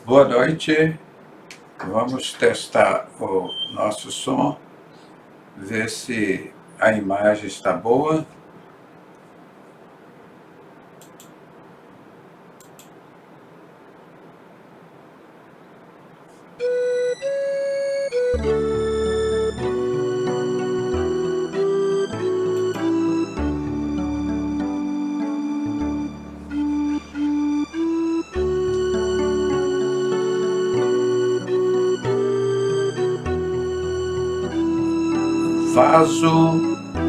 Boa noite. Vamos testar o nosso som, ver se a imagem está boa. Vaso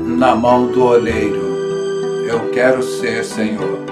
na mão do oleiro. Eu quero ser, Senhor.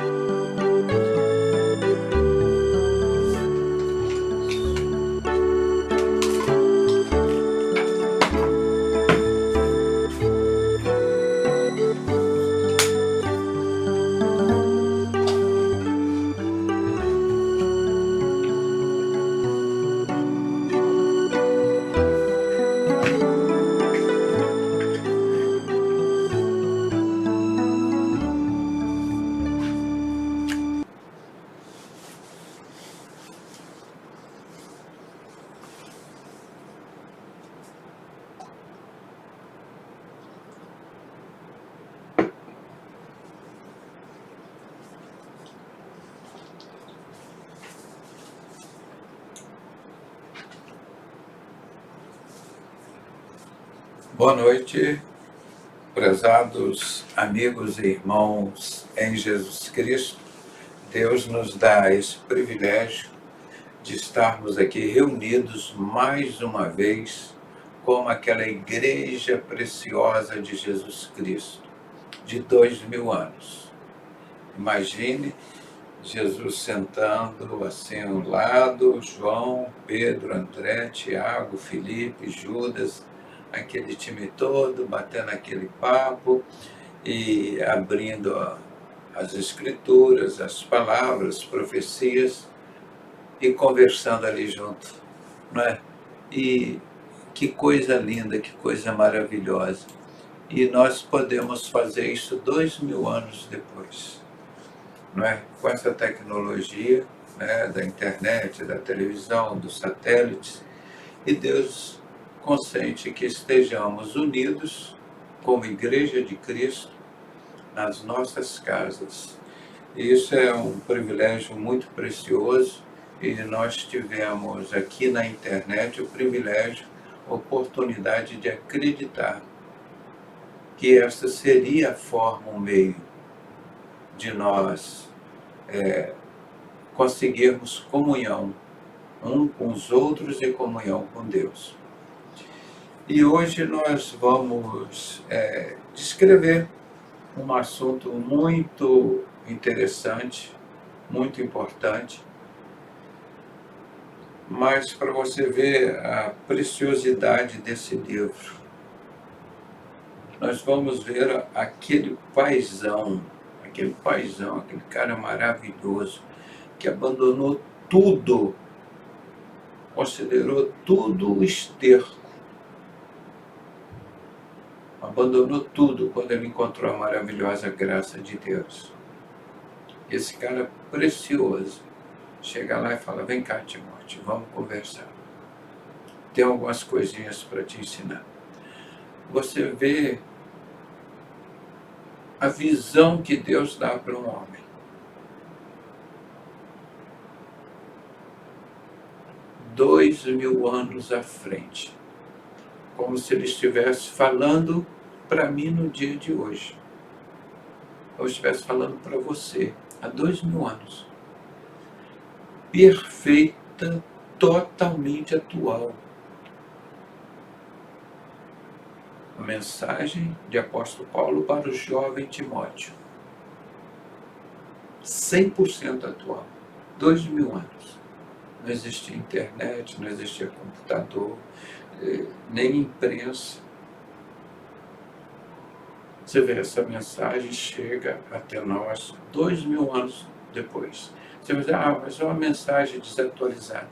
Boa noite, prezados amigos e irmãos em Jesus Cristo. Deus nos dá esse privilégio de estarmos aqui reunidos mais uma vez como aquela igreja preciosa de Jesus Cristo, de 2000 anos. Imagine Jesus sentando assim ao lado, João, Pedro, André, Tiago, Felipe, Judas, aquele time todo, batendo aquele papo e abrindo as escrituras, as palavras, as profecias e conversando ali junto, não é? E que coisa linda, que coisa maravilhosa. E nós podemos fazer isso 2000 anos depois, não é? Com essa tecnologia, né, da internet, da televisão, dos satélites, e Deus consente que estejamos unidos como Igreja de Cristo nas nossas casas. E isso é um privilégio muito precioso e nós tivemos aqui na internet o privilégio, a oportunidade de acreditar que esta seria a forma, o meio de nós conseguirmos comunhão um com os outros e comunhão com Deus. E hoje nós vamos descrever um assunto muito interessante, muito importante, mas para você ver a preciosidade desse livro, nós vamos ver aquele paizão, aquele cara maravilhoso, que abandonou tudo, considerou tudo esterco, abandonou tudo quando ele encontrou a maravilhosa graça de Deus. Esse cara precioso chega lá e fala: vem cá, Timóteo, vamos conversar. Tem algumas coisinhas para te ensinar. Você vê a visão que Deus dá para um homem. Dois mil anos à frente. Como se ele estivesse falando para mim no dia de hoje. Ou estivesse falando para você há 2000 anos. Perfeita, totalmente atual. A mensagem de apóstolo Paulo para o jovem Timóteo. 100% atual. 2000 anos. Não existia internet, não existia computador, nem imprensa. Você vê, essa mensagem chega até nós 2000 anos depois. Você vai dizer: mas é uma mensagem desatualizada.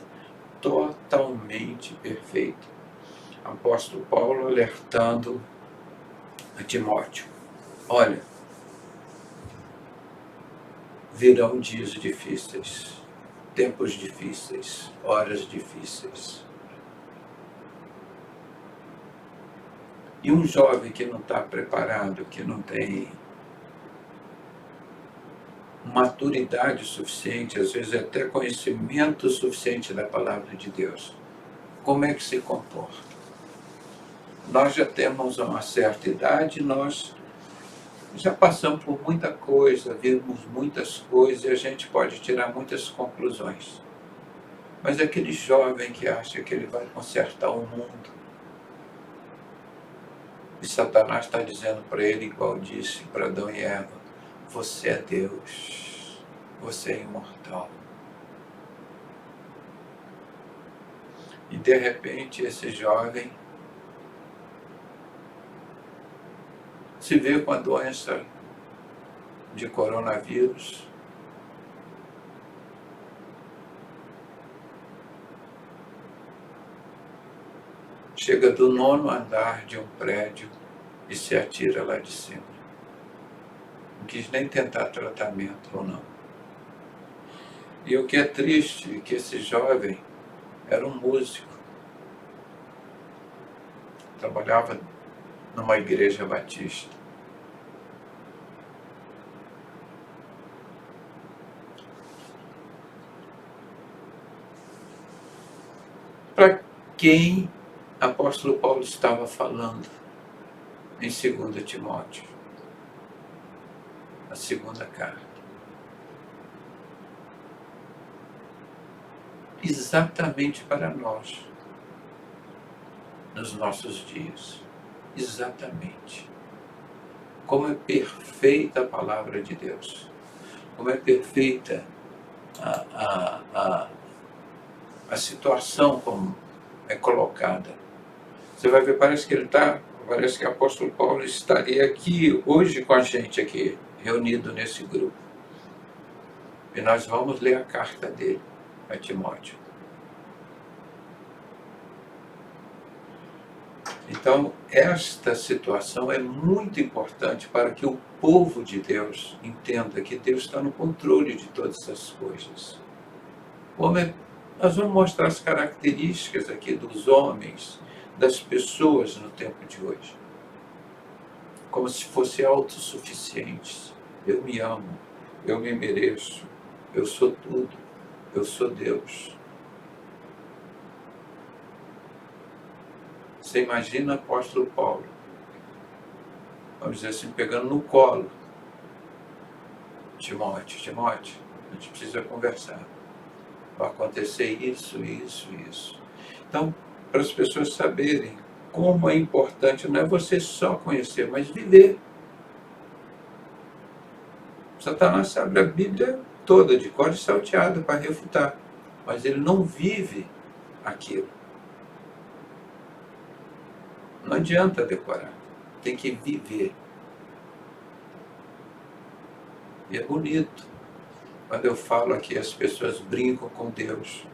Totalmente perfeita. Apóstolo Paulo alertando a Timóteo: olha, virão dias difíceis. tempos difíceis, horas difíceis. E um jovem que não está preparado, que não tem maturidade suficiente, às vezes até conhecimento suficiente da palavra de Deus, como é que se comporta? Nós já temos uma certa idade, nós já passamos por muita coisa, vimos muitas coisas e a gente pode tirar muitas conclusões. Mas aquele jovem que acha que ele vai consertar o mundo, e Satanás está dizendo para ele, igual disse para Adão e Eva, você é Deus, você é imortal. E de repente esse jovem se vê com a doença de coronavírus. Chega do 9º andar de um prédio e se atira lá de cima. Não quis nem tentar tratamento ou não. E o que é triste é que esse jovem era um músico. Trabalhava numa igreja batista. Para quem apóstolo Paulo estava falando em 2 Timóteo, a segunda carta? Exatamente para nós, nos nossos dias. Exatamente. Como é perfeita a palavra de Deus. Como é perfeita a situação como é colocada. Você vai ver, parece que parece que o apóstolo Paulo estaria aqui hoje com a gente aqui, reunido nesse grupo. E nós vamos ler a carta dele a Timóteo. Então, esta situação é muito importante para que o povo de Deus entenda que Deus está no controle de todas essas coisas. Nós vamos mostrar as características aqui dos homens, das pessoas no tempo de hoje. Como se fossem autossuficientes. Eu me amo, eu me mereço, eu sou tudo, eu sou Deus. Você imagina o apóstolo Paulo, vamos dizer assim, pegando no colo Timóteo, a gente precisa conversar. Vai acontecer isso. Então, para as pessoas saberem como é importante, não é você só conhecer, mas viver. Satanás sabe a Bíblia toda, de cor e salteado, para refutar, mas ele não vive aquilo. Não adianta decorar, tem que viver. E é bonito quando eu falo aqui, as pessoas brincam com Deus,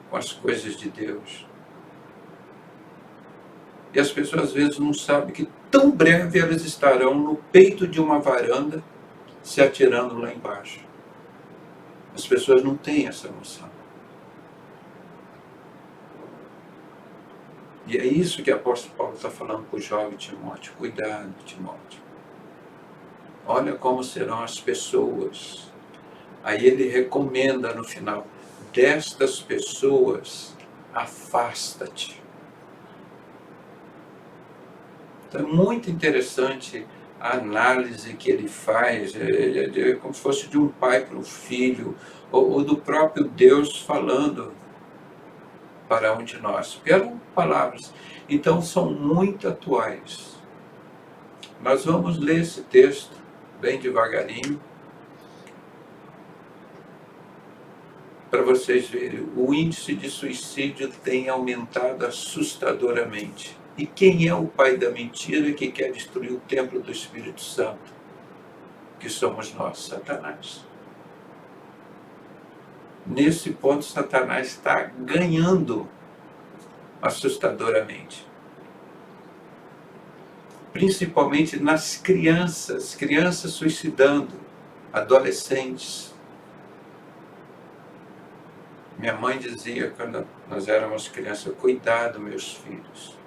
com as coisas de Deus. E as pessoas às vezes não sabem que tão breve elas estarão no peito de uma varanda, se atirando lá embaixo. As pessoas não têm essa noção. E é isso que o apóstolo Paulo está falando para o jovem Timóteo. Cuidado, Timóteo. Olha como serão as pessoas. Aí ele recomenda no final, destas pessoas, afasta-te. Então é muito interessante a análise que ele faz, é como se fosse de um pai para um filho, ou do próprio Deus falando para um de nós. Eram palavras. Então são muito atuais. Nós vamos ler esse texto bem devagarinho, para vocês verem. O índice de suicídio tem aumentado assustadoramente. E quem é o pai da mentira que quer destruir o templo do Espírito Santo? Que somos nós, Satanás. Nesse ponto, Satanás está ganhando assustadoramente. Principalmente nas crianças suicidando, adolescentes. Minha mãe dizia, quando nós éramos crianças: cuidado, meus filhos.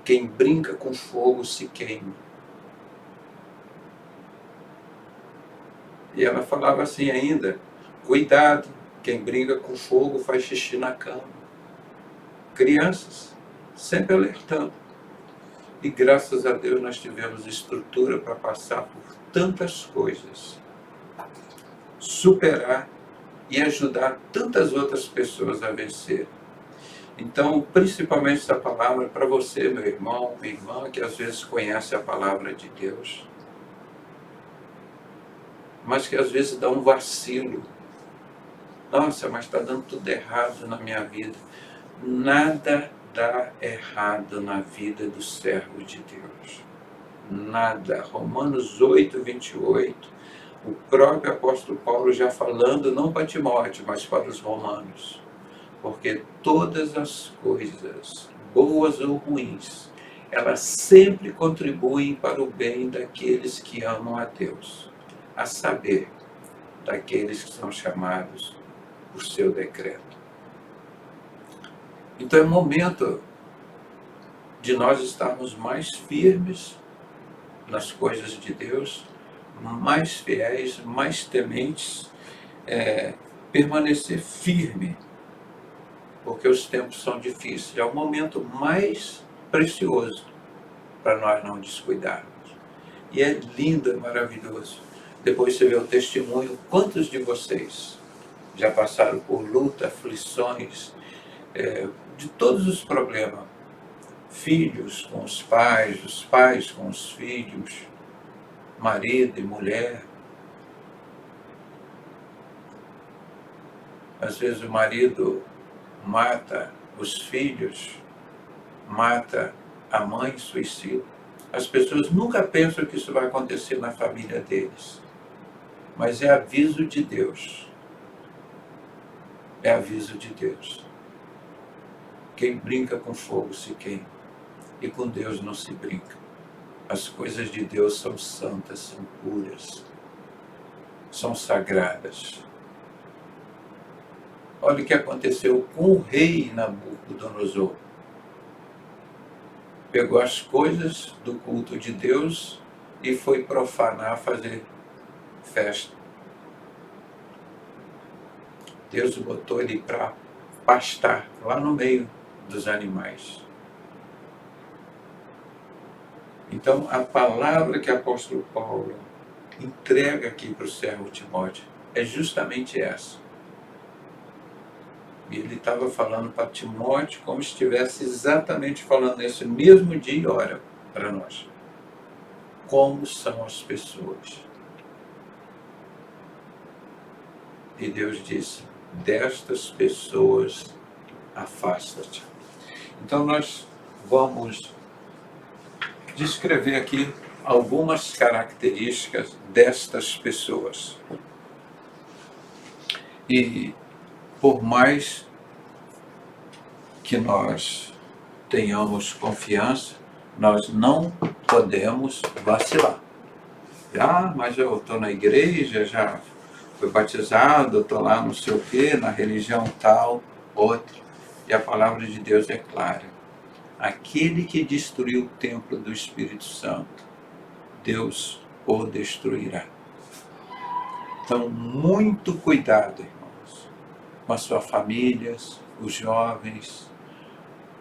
Quem brinca com fogo se queima. E ela falava assim ainda: cuidado, quem brinca com fogo faz xixi na cama. Crianças, sempre alertando. E graças a Deus nós tivemos estrutura para passar por tantas coisas, superar e ajudar tantas outras pessoas a vencer. Então, principalmente essa palavra para você, meu irmão, minha irmã, que às vezes conhece a palavra de Deus, mas que às vezes dá um vacilo. Nossa, mas está dando tudo errado na minha vida. Nada dá errado na vida do servo de Deus. Nada. Romanos 8, 28, o próprio apóstolo Paulo já falando, não para Timóteo, mas para os romanos. Porque todas as coisas, boas ou ruins, elas sempre contribuem para o bem daqueles que amam a Deus, a saber, daqueles que são chamados por seu decreto. Então é momento de nós estarmos mais firmes nas coisas de Deus, mais fiéis, mais tementes, permanecer firme, porque os tempos são difíceis. É o momento mais precioso para nós não descuidarmos. E é lindo, é maravilhoso. Depois você vê o testemunho, quantos de vocês já passaram por luta, aflições, de todos os problemas. Filhos com os pais com os filhos, marido e mulher. Às vezes o marido mata os filhos, mata a mãe, suicida. As pessoas nunca pensam que isso vai acontecer na família deles. Mas é aviso de Deus. É aviso de Deus. Quem brinca com fogo se queima. E com Deus não se brinca. As coisas de Deus são santas, são puras, são sagradas. Olha o que aconteceu com o rei Nabucodonosor. Pegou as coisas do culto de Deus e foi profanar, fazer festa. Deus botou ele para pastar lá no meio dos animais. Então, a palavra que o apóstolo Paulo entrega aqui para o servo Timóteo é justamente essa. E ele estava falando para Timóteo como se estivesse exatamente falando nesse mesmo dia e hora para nós. Como são as pessoas. E Deus disse: destas pessoas afasta-te. Então nós vamos descrever aqui algumas características destas pessoas. E por mais que nós tenhamos confiança, nós não podemos vacilar. Mas eu estou na igreja, já fui batizado, estou lá não sei o quê, na religião tal, outra. E a palavra de Deus é clara. Aquele que destruiu o templo do Espírito Santo, Deus o destruirá. Então, muito cuidado, irmãos, com as suas famílias, os jovens,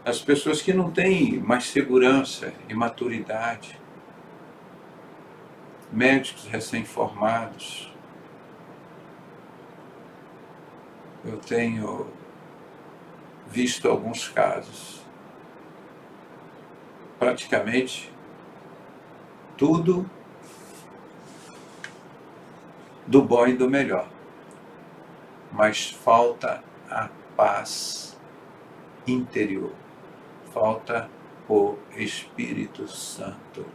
as pessoas que não têm mais segurança e maturidade, médicos recém-formados. Eu tenho visto alguns casos. Praticamente tudo do bom e do melhor, mas falta a paz interior, falta o Espírito Santo.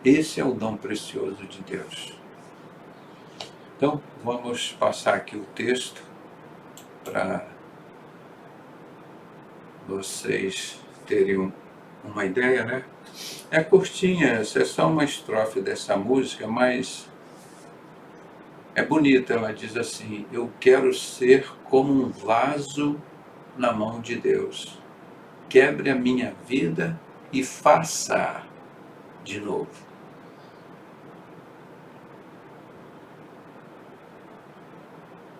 Esse é o dom precioso de Deus. Então, vamos passar aqui o texto para vocês terem uma ideia, né? É curtinha, é só uma estrofe dessa música, mas É bonita, ela diz assim: eu quero ser como um vaso na mão de Deus. Quebre a minha vida e faça de novo.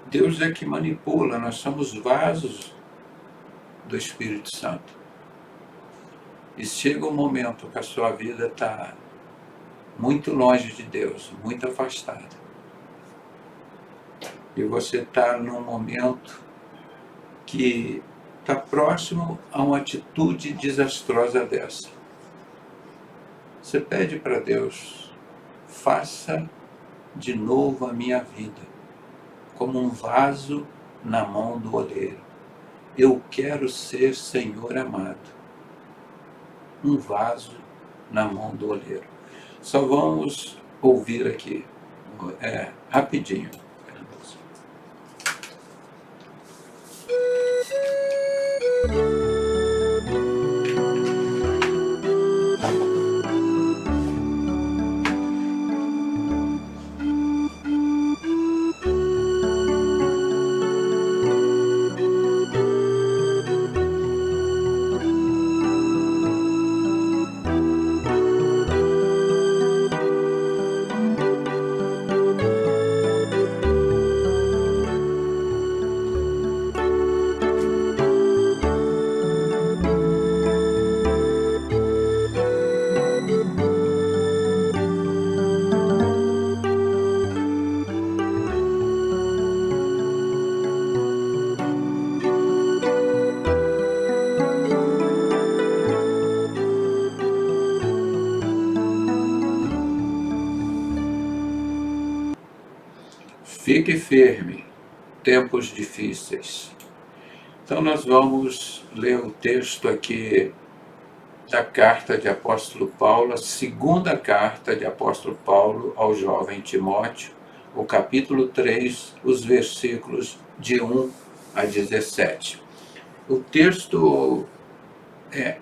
Deus é que manipula, nós somos vasos do Espírito Santo. E chega um momento que a sua vida está muito longe de Deus, muito afastada. E você está num momento que está próximo a uma atitude desastrosa dessa. Você pede para Deus: faça de novo a minha vida, como um vaso na mão do oleiro. Eu quero ser, Senhor amado, um vaso na mão do oleiro. Só vamos ouvir aqui, rapidinho. Fique firme, tempos difíceis. Então nós vamos ler o texto aqui da carta de apóstolo Paulo, a segunda carta de apóstolo Paulo ao jovem Timóteo, o capítulo 3, os versículos de 1 a 17. O texto é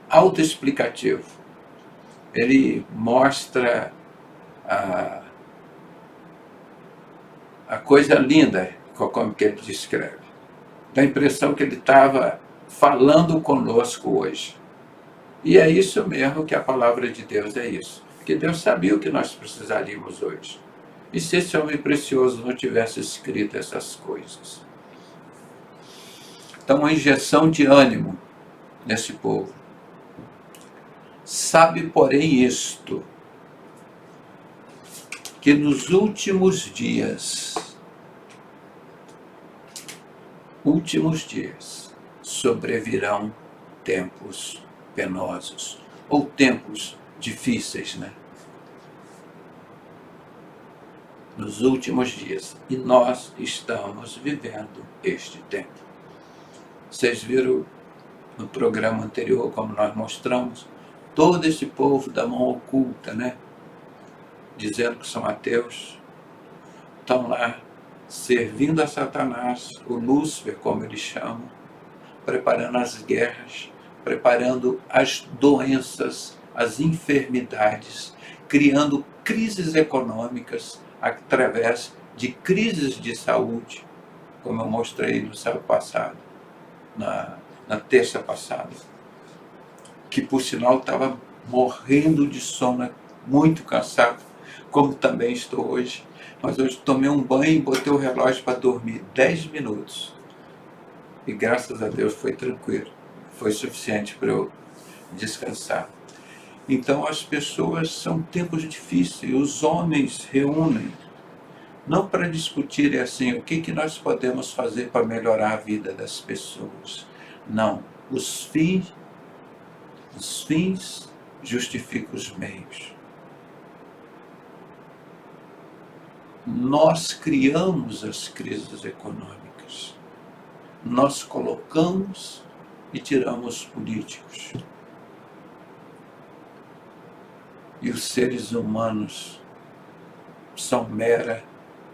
autoexplicativo. Ele mostra a coisa linda, como que ele descreve. Dá a impressão que ele estava falando conosco hoje. E é isso mesmo que a palavra de Deus é isso. Porque Deus sabia o que nós precisaríamos hoje. E se esse homem precioso não tivesse escrito essas coisas? Então, uma injeção de ânimo nesse povo. Sabe, porém, isto, que nos últimos dias, sobrevirão tempos penosos, ou tempos difíceis, né? Nos últimos dias. E nós estamos vivendo este tempo. Vocês viram no programa anterior, como nós mostramos, todo esse povo da mão oculta, né? Dizendo que são ateus, estão lá servindo a Satanás, o Lúcifer, como eles chamam, preparando as guerras, preparando as doenças, as enfermidades, criando crises econômicas através de crises de saúde, como eu mostrei no sábado passado, na terça passada, que por sinal estava morrendo de sono, muito cansado, como também estou hoje. Mas hoje tomei um banho e botei o relógio para dormir 10 minutos. E graças a Deus foi tranquilo. Foi suficiente para eu descansar. Então as pessoas, são tempos difíceis. Os homens reúnem, não para discutir assim, o que nós podemos fazer para melhorar a vida das pessoas. Não. Os fins justificam os meios. Nós criamos as crises econômicas. Nós colocamos e tiramos políticos. E os seres humanos são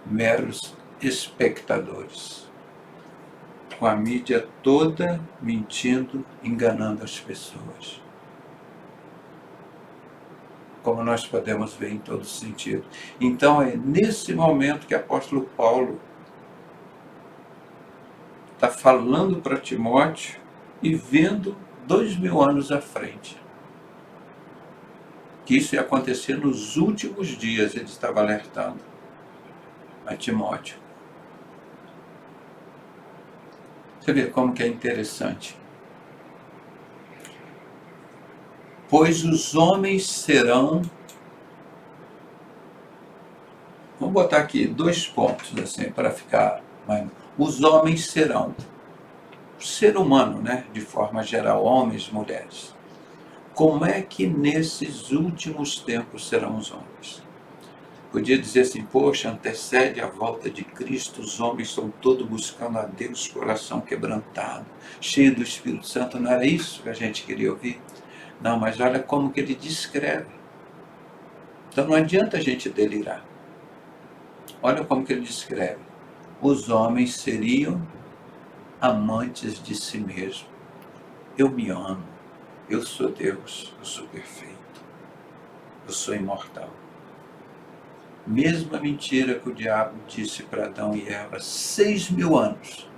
meros espectadores, com a mídia toda mentindo, enganando as pessoas. como nós podemos ver em todo sentido. Então é nesse momento que o apóstolo Paulo está falando para Timóteo e vendo 2000 anos à frente. Que isso ia acontecer nos últimos dias, ele estava alertando a Timóteo. Você vê como que é interessante. Pois os homens serão... Vamos botar aqui 2 pontos, assim, para ficar mais... Os homens serão, ser humano, né, de forma geral, homens e mulheres. Como é que nesses últimos tempos serão os homens? Podia dizer assim, poxa, antecede a volta de Cristo, os homens estão todos buscando a Deus, coração quebrantado, cheio do Espírito Santo. Não era isso que a gente queria ouvir? Não, mas olha como que ele descreve. Então não adianta a gente delirar. Olha como que ele descreve. Os homens seriam amantes de si mesmo. Eu me amo, eu sou Deus, eu sou perfeito, eu sou imortal. Mesma mentira que o diabo disse para Adão e Eva 6.000 anos.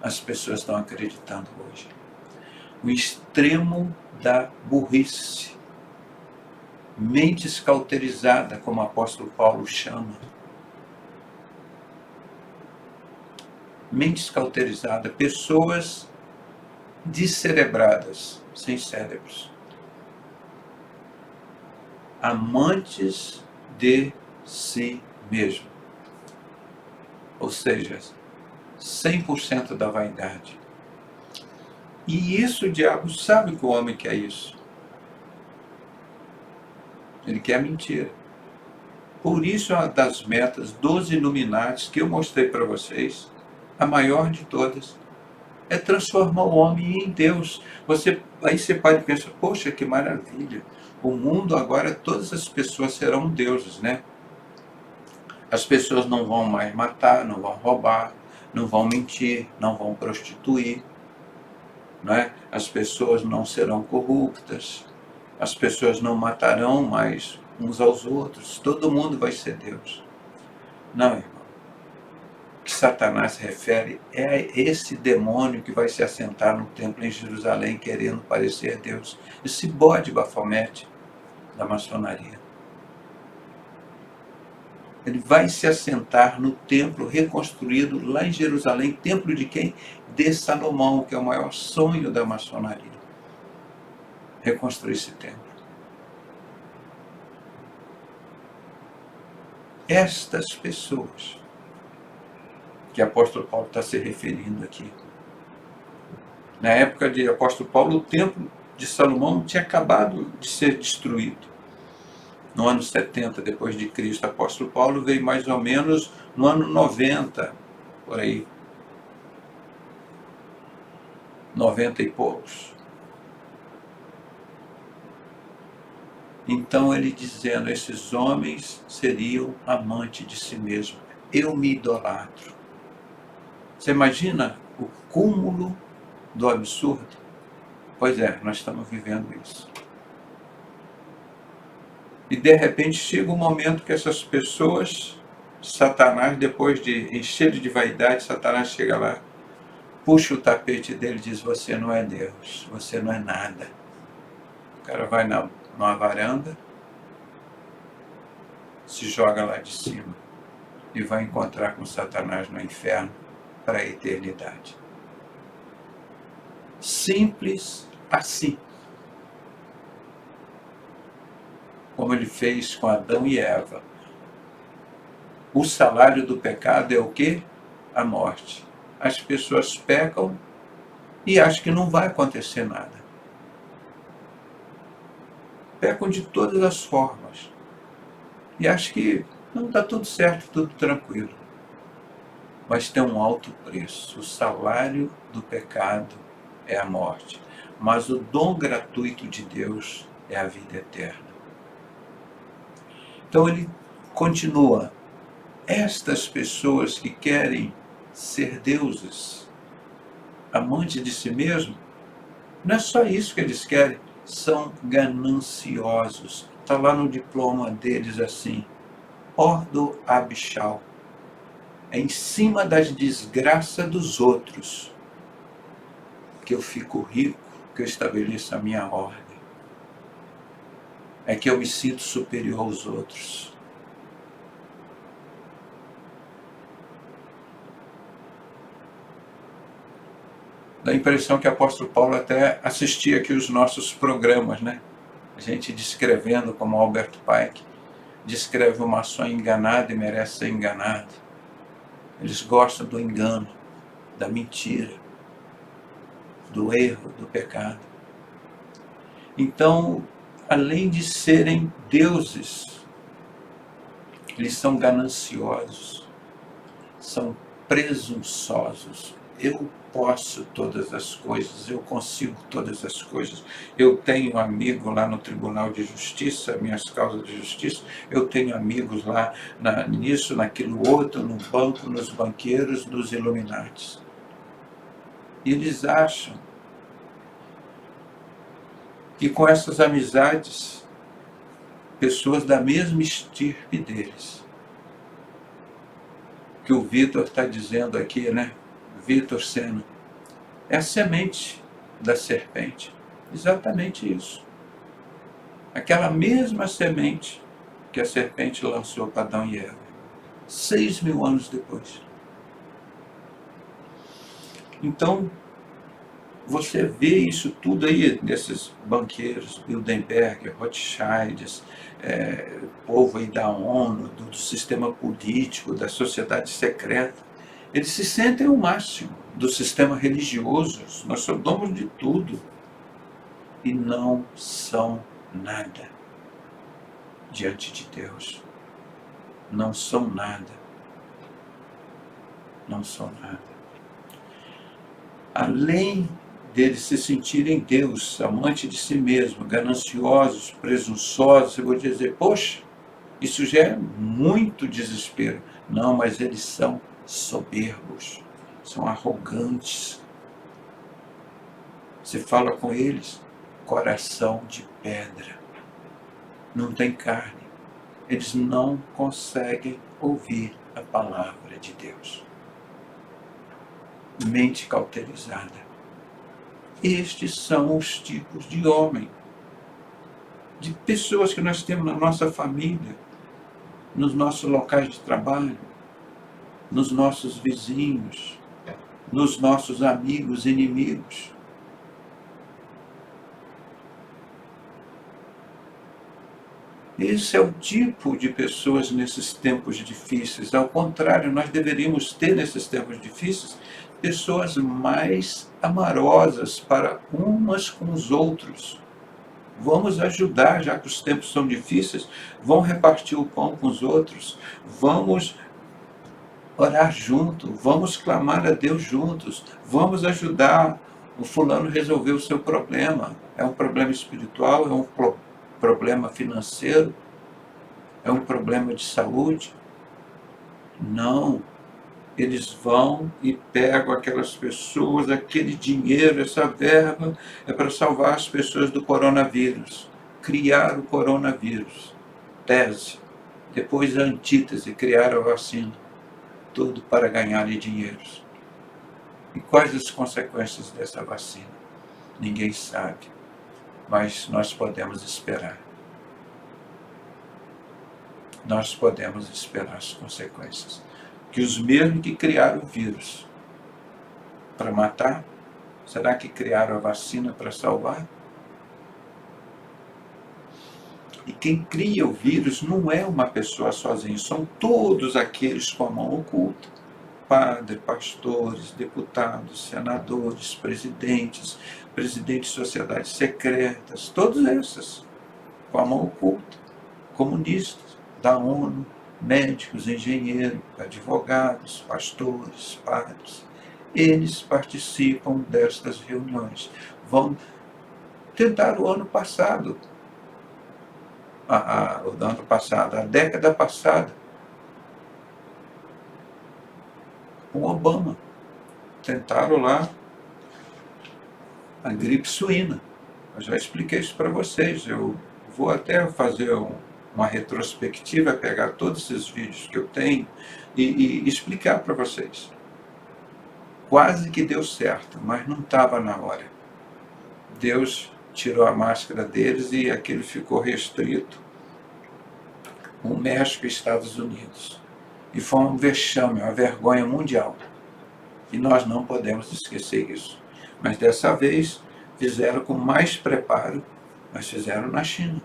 As pessoas estão acreditando hoje. O extremo da burrice. Mente escauterizada, como o apóstolo Paulo chama. Mente escauterizada. Pessoas descerebradas, sem cérebros. Amantes de si mesmo. Ou seja, 100% da vaidade. E isso o diabo sabe que o homem quer isso. Ele quer mentira. Por isso, uma das metas dos Illuminati que eu mostrei para vocês, a maior de todas, é transformar o homem em Deus. Aí você pode pensar, poxa, que maravilha. O mundo agora, todas as pessoas serão deuses, né? As pessoas não vão mais matar, não vão roubar, não vão mentir, não vão prostituir, né? As pessoas não serão corruptas, as pessoas não matarão mais uns aos outros, todo mundo vai ser Deus. Não, irmão. O que Satanás se refere é esse demônio que vai se assentar no templo em Jerusalém querendo parecer Deus. Esse bode Bafomete da maçonaria. Ele vai se assentar no templo reconstruído lá em Jerusalém. Templo de quem? De Salomão, que é o maior sonho da maçonaria. Reconstruir esse templo. Estas pessoas que o apóstolo Paulo está se referindo aqui. Na época de apóstolo Paulo, o templo de Salomão tinha acabado de ser destruído. No ano 70 depois de Cristo, o apóstolo Paulo veio mais ou menos no ano 90, por aí. 90 e poucos. Então ele dizendo, esses homens seriam amantes de si mesmo. Eu me idolatro. Você imagina o cúmulo do absurdo? Pois é, nós estamos vivendo isso. E de repente chega um momento que essas pessoas, Satanás, depois de encher de vaidade, Satanás chega lá, puxa o tapete dele e diz, você não é Deus, você não é nada. O cara vai numa varanda, se joga lá de cima e vai encontrar com Satanás no inferno para a eternidade. Simples assim. Como ele fez com Adão e Eva. O salário do pecado é o quê? A morte. As pessoas pecam e acham que não vai acontecer nada. Pecam de todas as formas. E acham que não está tudo certo, tudo tranquilo. Mas tem um alto preço. O salário do pecado é a morte. Mas o dom gratuito de Deus é a vida eterna. Então ele continua. Estas pessoas que querem ser deuses, amantes de si mesmo, Não é só isso que eles querem, são gananciosos. Está lá no diploma deles assim, Ordo Abishal. É em cima das desgraças dos outros que eu fico rico, que eu estabeleço a minha ordem. É que eu me sinto superior aos outros. Dá a impressão que o apóstolo Paulo até assistia aqui os nossos programas, né? A gente descrevendo, como Alberto Pike, descreve uma ação enganada e merece ser enganado. Eles gostam do engano, da mentira, do erro, do pecado. Então, além de serem deuses, eles são gananciosos, são presunçosos. Eu posso todas as coisas, eu consigo todas as coisas. Eu tenho amigo lá no Tribunal de Justiça, minhas causas de justiça, eu tenho amigos lá nisso, naquilo outro, no banco, nos banqueiros, nos Illuminatis. E eles acham que com essas amizades, pessoas da mesma estirpe deles, que o Vitor está dizendo aqui, né? Vitor Sena, é a semente da serpente. Exatamente isso. Aquela mesma semente que a serpente lançou para Adão e Eva, 6.000 anos depois. Então, você vê isso tudo aí, desses banqueiros, Bilderberg, Rothschilds, povo aí da ONU, do sistema político, da sociedade secreta. Eles se sentem o máximo do sistema religioso. Nós somos donos de tudo. E não são nada diante de Deus. Não são nada. Não são nada. Além deles se sentirem Deus, amante de si mesmo, gananciosos, presunçosos, eu vou dizer, poxa, isso já é muito desespero. Não, mas eles são soberbos, são arrogantes. Você fala com eles, coração de pedra. Não tem carne. Eles não conseguem ouvir a palavra de Deus. Mente cauterizada. Estes são os tipos de homem, de pessoas que nós temos na nossa família, nos nossos locais de trabalho, nos nossos vizinhos, nos nossos amigos, inimigos. Esse é o tipo de pessoas nesses tempos difíceis. Ao contrário, nós deveríamos ter nesses tempos difíceis pessoas mais amorosas para umas com os outros. Vamos ajudar, já que os tempos são difíceis, vamos repartir o pão com os outros, vamos orar junto, vamos clamar a Deus juntos, vamos ajudar o fulano a resolver o seu problema. É um problema espiritual, é um problema financeiro, é um problema de saúde. Não. Eles vão e pegam aquelas pessoas, aquele dinheiro, essa verba é para salvar as pessoas do coronavírus. Criar o coronavírus. Tese. Depois a antítese, criar a vacina. Tudo para ganhar dinheiro. E quais as consequências dessa vacina? Ninguém sabe, mas nós podemos esperar. Nós podemos esperar as consequências. Que os mesmos que criaram o vírus para matar, será que criaram a vacina para salvar? E quem cria o vírus não é uma pessoa sozinha, são todos aqueles com a mão oculta. Padres, pastores, deputados, senadores, presidentes de sociedades secretas, todos esses com a mão oculta, comunistas, da ONU, médicos, engenheiros, advogados, pastores, padres. Eles participam destas reuniões. Vão tentar o ano passado, a década passada, com Obama. Tentaram lá a gripe suína. Eu já expliquei isso para vocês. Eu vou até fazer uma retrospectiva, pegar todos esses vídeos que eu tenho e explicar para vocês. Quase que deu certo, mas não estava na hora. Deus tirou a máscara deles e aquilo ficou restrito o México e Estados Unidos. E foi um vexame, uma vergonha mundial. E nós não podemos esquecer isso. Mas dessa vez fizeram com mais preparo, mas fizeram na China.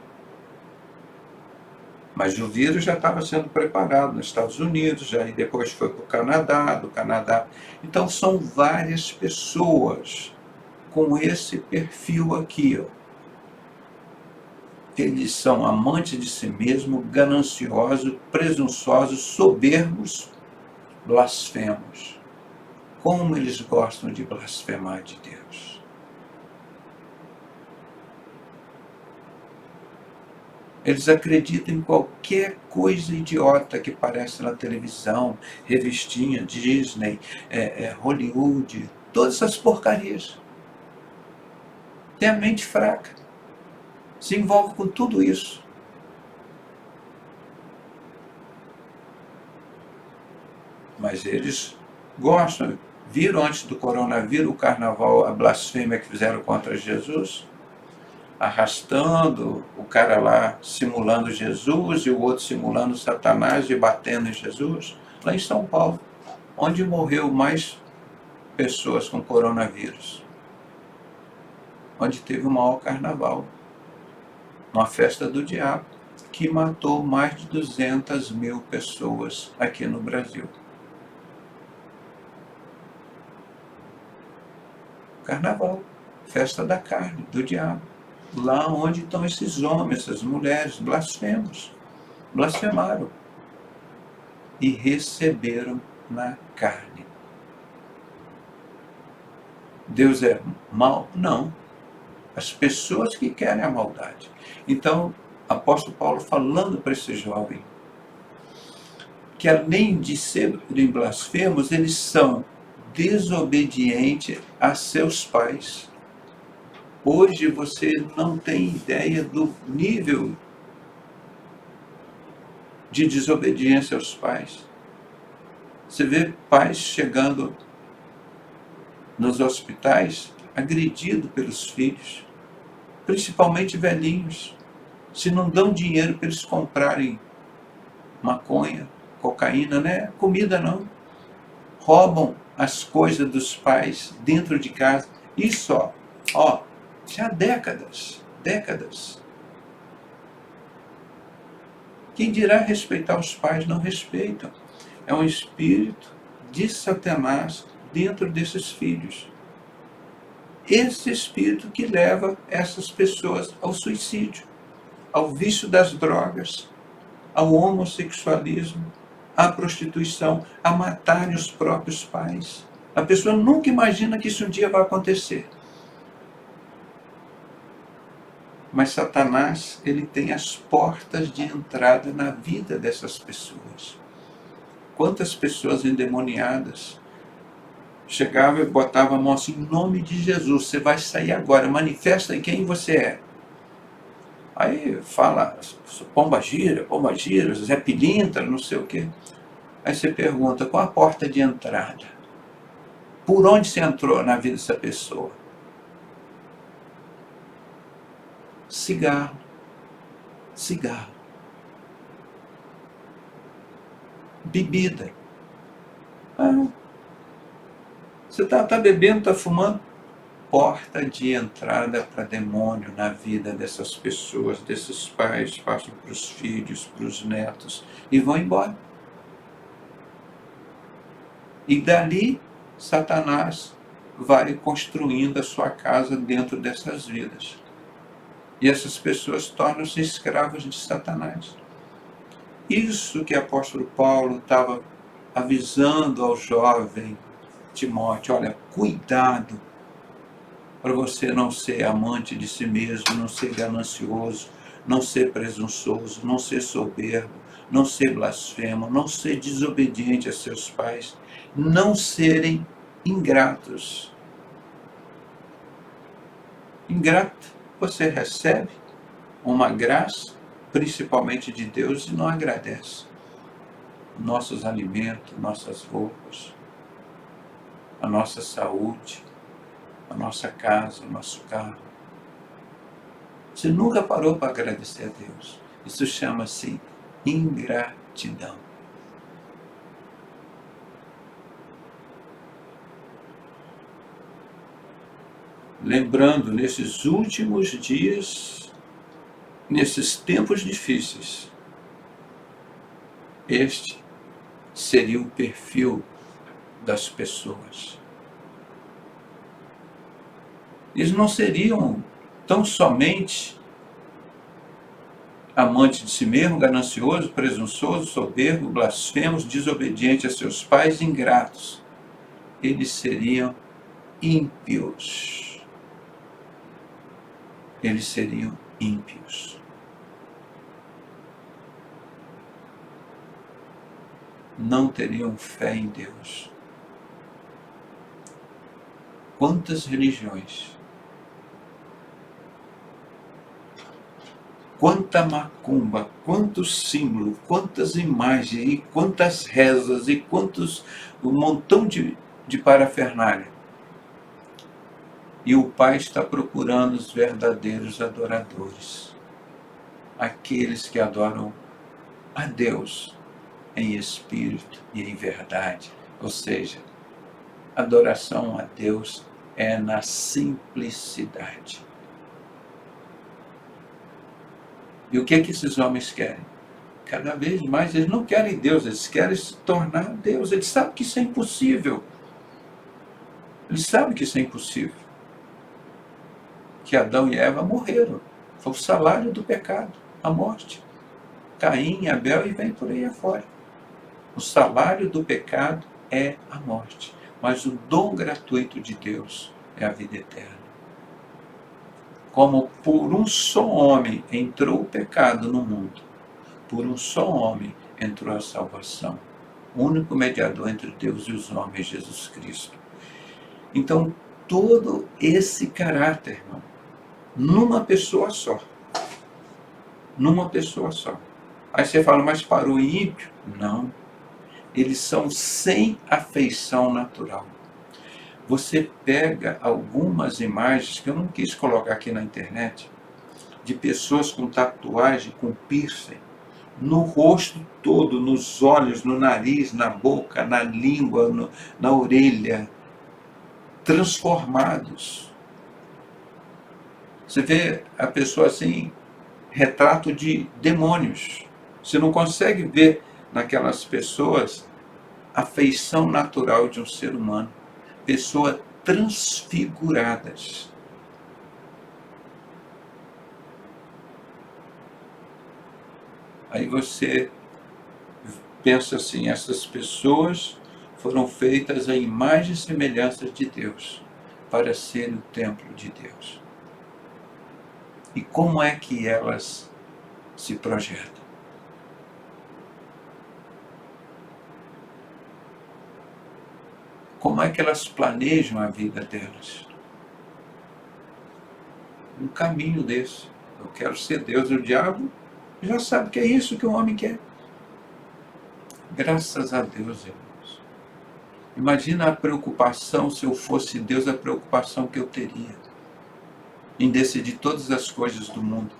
Mas o vírus já estava sendo preparado nos Estados Unidos, já, e depois foi para o Canadá, do Canadá. Então são várias pessoas com esse perfil aqui, ó. Eles são amantes de si mesmo, gananciosos, presunçosos, soberbos, blasfemos. Como eles gostam de blasfemar de Deus. Eles acreditam em qualquer coisa idiota que aparece na televisão, revistinha, Disney, Hollywood, todas essas porcarias. Tem a mente fraca. Se envolve com tudo isso. Mas eles gostam. Viram antes do coronavírus o carnaval, a blasfêmia que fizeram contra Jesus? Arrastando o cara lá, simulando Jesus, e o outro simulando Satanás e batendo em Jesus. Lá em São Paulo, onde morreu mais pessoas com coronavírus. Onde teve o maior carnaval. Uma festa do diabo, que matou mais de 200 mil pessoas aqui no Brasil. Carnaval, festa da carne, do diabo. Lá onde estão esses homens, essas mulheres, blasfemos. Blasfemaram. E receberam na carne. Deus é mau? Não. As pessoas que querem a maldade. Então, apóstolo Paulo falando para esse jovem, que além de serem blasfemos, eles são desobedientes a seus pais. Hoje você não tem ideia do nível de desobediência aos pais. Você vê pais chegando nos hospitais agredidos pelos filhos, principalmente velhinhos. Se não dão dinheiro para eles comprarem maconha, cocaína, não é comida não. Roubam as coisas dos pais dentro de casa. Isso, ó, já há décadas. Quem dirá respeitar os pais não respeitam. É um espírito de Satanás dentro desses filhos. Esse espírito que leva essas pessoas ao suicídio, ao vício das drogas, ao homossexualismo, à prostituição, a matarem os próprios pais. A pessoa nunca imagina que isso um dia vai acontecer. Mas Satanás, ele tem as portas de entrada na vida dessas pessoas. Quantas pessoas endemoniadas chegavam e botavam a mão assim, em nome de Jesus, você vai sair agora, manifesta em quem você é. Aí fala, pomba gira, Zé Pilintra, não sei o quê. Aí você pergunta, qual a porta de entrada? Por onde você entrou na vida dessa pessoa? Cigarro. Bebida. Você está bebendo, está fumando? Porta de entrada para demônio na vida dessas pessoas, desses pais, passam para os filhos, para os netos, e vão embora. E dali, Satanás vai construindo a sua casa dentro dessas vidas. E essas pessoas tornam-se escravas de Satanás. Isso que o apóstolo Paulo estava avisando ao jovem Timóteo, olha, cuidado para você não ser amante de si mesmo, não ser ganancioso, não ser presunçoso, não ser soberbo, não ser blasfemo, não ser desobediente a seus pais, não serem ingratos. Ingrato, você recebe uma graça, principalmente de Deus, e não agradece. Nossos alimentos, nossas roupas, a nossa saúde, a nossa casa, o nosso carro. Você nunca parou para agradecer a Deus. Isso chama-se ingratidão. Lembrando, nesses últimos dias, nesses tempos difíceis, este seria o perfil das pessoas. Eles não seriam tão somente amantes de si mesmo, ganancioso, presunçoso, soberbo, blasfemos, desobedientes a seus pais, ingratos. Eles seriam ímpios. Eles seriam ímpios. Não teriam fé em Deus. Quantas religiões, quanta macumba, quantos símbolos, quantas imagens, e quantas rezas, e um montão de parafernália. E o Pai está procurando os verdadeiros adoradores, aqueles que adoram a Deus em espírito e em verdade. Ou seja, adoração a Deus é na simplicidade. E o que é que esses homens querem? Cada vez mais eles não querem Deus, eles querem se tornar Deus. Eles sabem que isso é impossível. Eles sabem que isso é impossível. Que Adão e Eva morreram. Foi o salário do pecado, a morte. Caim, Abel e vem por aí afora. O salário do pecado é a morte. Mas o dom gratuito de Deus é a vida eterna. Como por um só homem entrou o pecado no mundo, por um só homem entrou a salvação. O único mediador entre Deus e os homens, Jesus Cristo. Então, todo esse caráter, irmão, numa pessoa só. Numa pessoa só. Aí você fala, mas para o ímpio? Não. Eles são sem afeição natural. Você pega algumas imagens que eu não quis colocar aqui na internet, de pessoas com tatuagem, com piercing, no rosto todo, nos olhos, no nariz, na boca, na língua, na orelha, transformados. Você vê a pessoa assim, retrato de demônios. Você não consegue ver naquelas pessoas a feição natural de um ser humano. Pessoas transfiguradas. Aí você pensa assim, essas pessoas foram feitas à imagem e semelhança de Deus, para ser o templo de Deus. E como é que elas se projetam? Como é que elas planejam a vida delas? Um caminho desse. Eu quero ser Deus. O diabo já sabe que é isso que o homem quer. Graças a Deus, irmãos. Imagina a preocupação, se eu fosse Deus, a preocupação que eu teria em decidir todas as coisas do mundo.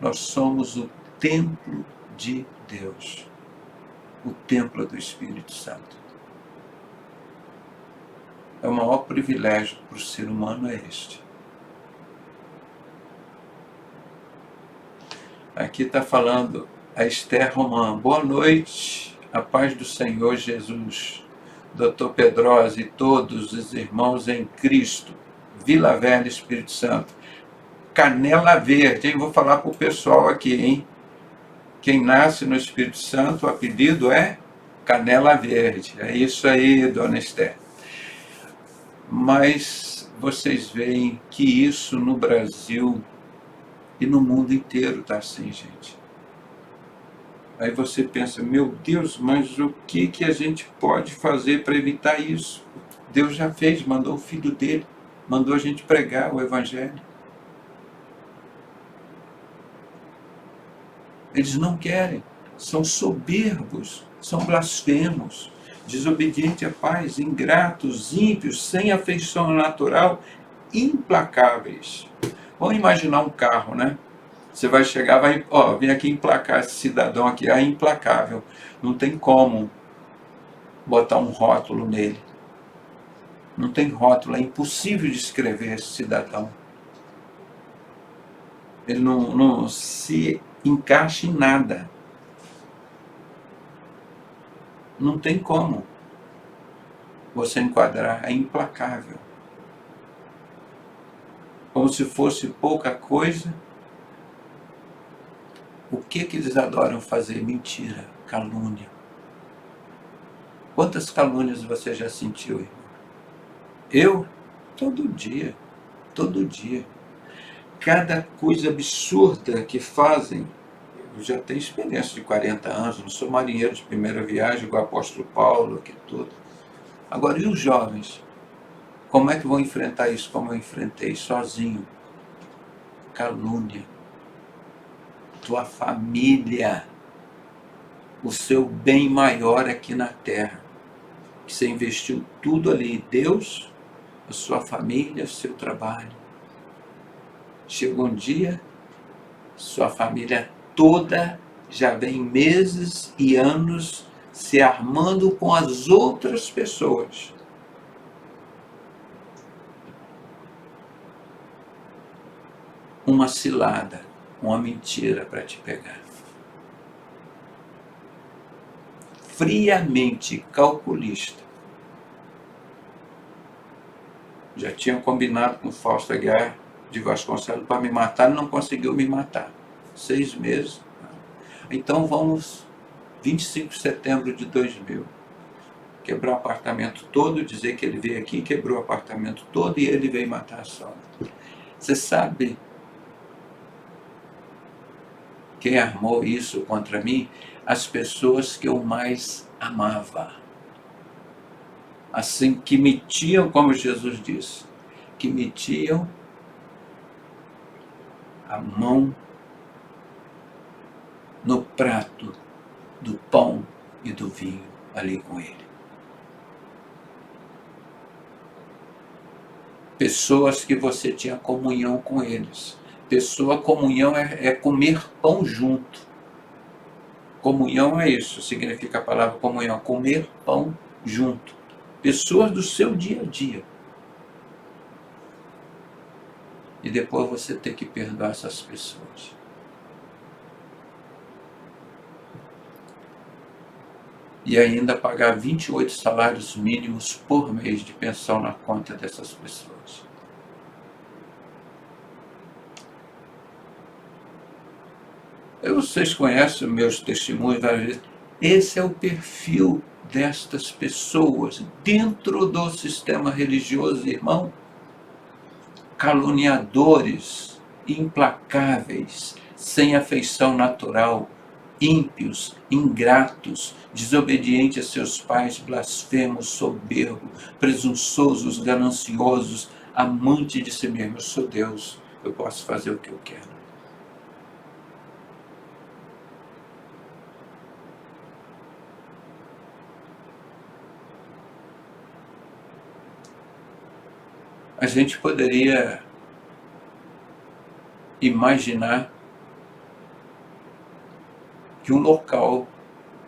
Nós somos o templo de Deus. O templo do Espírito Santo. É o maior privilégio para o ser humano é este. Aqui está falando a Esther Román. Boa noite, a paz do Senhor Jesus. Dr. Pedrosa e todos os irmãos em Cristo. Vila Velha, Espírito Santo. Canela Verde, hein? Vou falar para o pessoal aqui, hein? Quem nasce no Espírito Santo, o apelido é Canela Verde. É isso aí, dona Esther. Mas vocês veem que isso no Brasil e no mundo inteiro está assim, gente. Aí você pensa, meu Deus, mas o que a gente pode fazer para evitar isso? Deus já fez, mandou o Filho dele. mandou a gente pregar o Evangelho. Eles não querem, são soberbos, são blasfemos, desobedientes a pais, ingratos, ímpios, sem afeição natural, implacáveis. Vamos imaginar um carro, né? Você vai chegar, vem aqui emplacar esse cidadão aqui, é implacável. Não tem como botar um rótulo nele. Não tem rótulo, é impossível descrever esse cidadão. Ele não se encaixa em nada. Não tem como você enquadrar, é implacável. Como se fosse pouca coisa. O que eles adoram fazer? Mentira, calúnia. Quantas calúnias você já sentiu, irmão? Eu? Todo dia. Todo dia. Cada coisa absurda que fazem. Eu já tenho experiência de 40 anos, não sou marinheiro de primeira viagem, igual o apóstolo Paulo, aqui tudo. Agora, e os jovens? Como é que vão enfrentar isso como eu enfrentei, sozinho? Calúnia. Tua família. O seu bem maior aqui na terra. Que você investiu tudo ali. Deus, a sua família, o seu trabalho. Chega um dia, sua família toda já vem meses e anos se armando com as outras pessoas. Uma cilada, uma mentira para te pegar. Friamente calculista. Já tinham combinado com Fausto Aguiar de Vasconcelos para me matar, não conseguiu me matar. 6 meses. Então vamos, 25 de setembro de 2000. Quebrou o apartamento todo, dizer que ele veio aqui, quebrou o apartamento todo e ele veio matar a sogra. Você sabe quem armou isso contra mim? As pessoas que eu mais amava. Assim, que metiam, como Jesus disse, que metiam a mão no prato do pão e do vinho ali com ele. Pessoas que você tinha comunhão com eles. Comunhão é comer pão junto. Comunhão é isso, significa a palavra comunhão, comer pão junto. Pessoas do seu dia a dia. E depois você ter que perdoar essas pessoas. E ainda pagar 28 salários mínimos por mês de pensão na conta dessas pessoas. Vocês conhecem meus testemunhos várias vezes. Esse é o perfil destas pessoas dentro do sistema religioso, irmão. Caluniadores, implacáveis, sem afeição natural, ímpios, ingratos, desobedientes a seus pais, blasfemos, soberbos, presunçosos, gananciosos, amantes de si mesmo. Eu sou Deus, eu posso fazer o que eu quero. A gente poderia imaginar que um local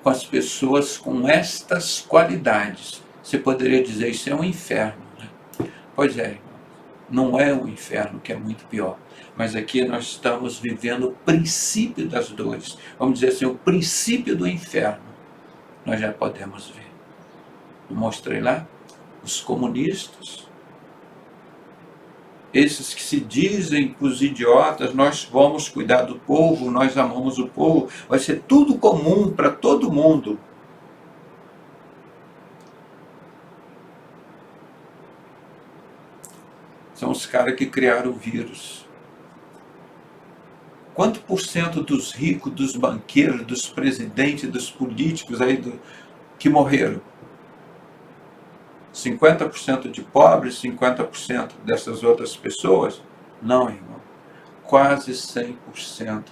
com as pessoas com estas qualidades, você poderia dizer, isso é um inferno, né? Pois é, não é um inferno, que é muito pior. Mas aqui nós estamos vivendo o princípio das dores. Vamos dizer assim, o princípio do inferno. Nós já podemos ver. Eu mostrei lá os comunistas, esses que se dizem os idiotas, nós vamos cuidar do povo, nós amamos o povo, vai ser tudo comum para todo mundo. São os caras que criaram o vírus. Quanto por cento dos ricos, dos banqueiros, dos presidentes, dos políticos aí que morreram? 50% de pobres, 50% dessas outras pessoas? Não, irmão. Quase 100%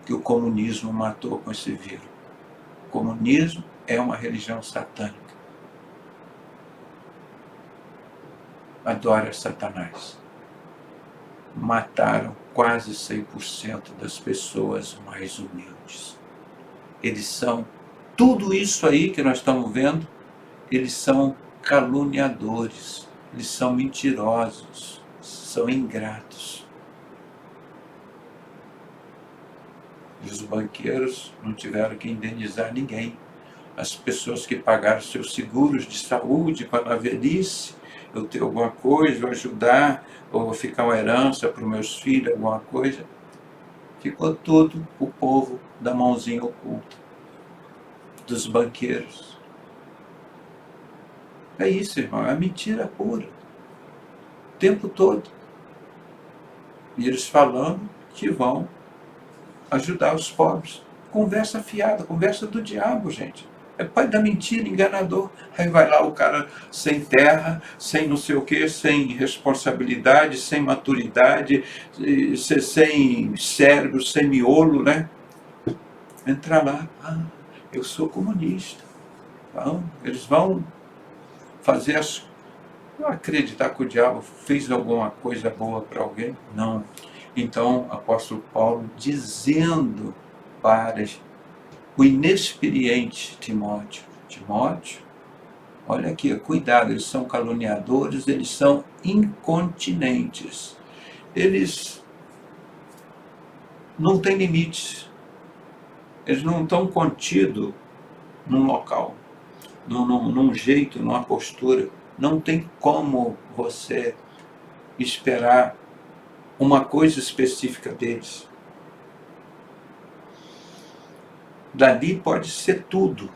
que o comunismo matou com esse vírus. O comunismo é uma religião satânica. Adora Satanás. Mataram quase 100% das pessoas mais humildes. Eles são, tudo isso aí que nós estamos vendo, eles são caluniadores, eles são mentirosos, são ingratos. E os banqueiros não tiveram que indenizar ninguém. As pessoas que pagaram seus seguros de saúde para a velhice, eu ter alguma coisa, ou ajudar, ou ficar uma herança para os meus filhos, alguma coisa, ficou tudo o povo da mãozinha oculta, dos banqueiros. É isso, irmão, é mentira pura, o tempo todo. E eles falando que vão ajudar os pobres. Conversa fiada, conversa do diabo, gente. É pai da mentira, enganador. Aí vai lá o cara sem terra, sem não sei o quê, sem responsabilidade, sem maturidade, sem cérebro, sem miolo, né? Entra lá, eu sou comunista. Eles vão fazer acreditar que o diabo fez alguma coisa boa para alguém? Não. Então, o apóstolo Paulo dizendo para o inexperiente Timóteo, olha aqui, cuidado, eles são caluniadores, eles são incontinentes. Eles não têm limites. Eles não estão contidos num local, num jeito, numa postura. Não tem como você esperar uma coisa específica deles. Dali pode ser tudo,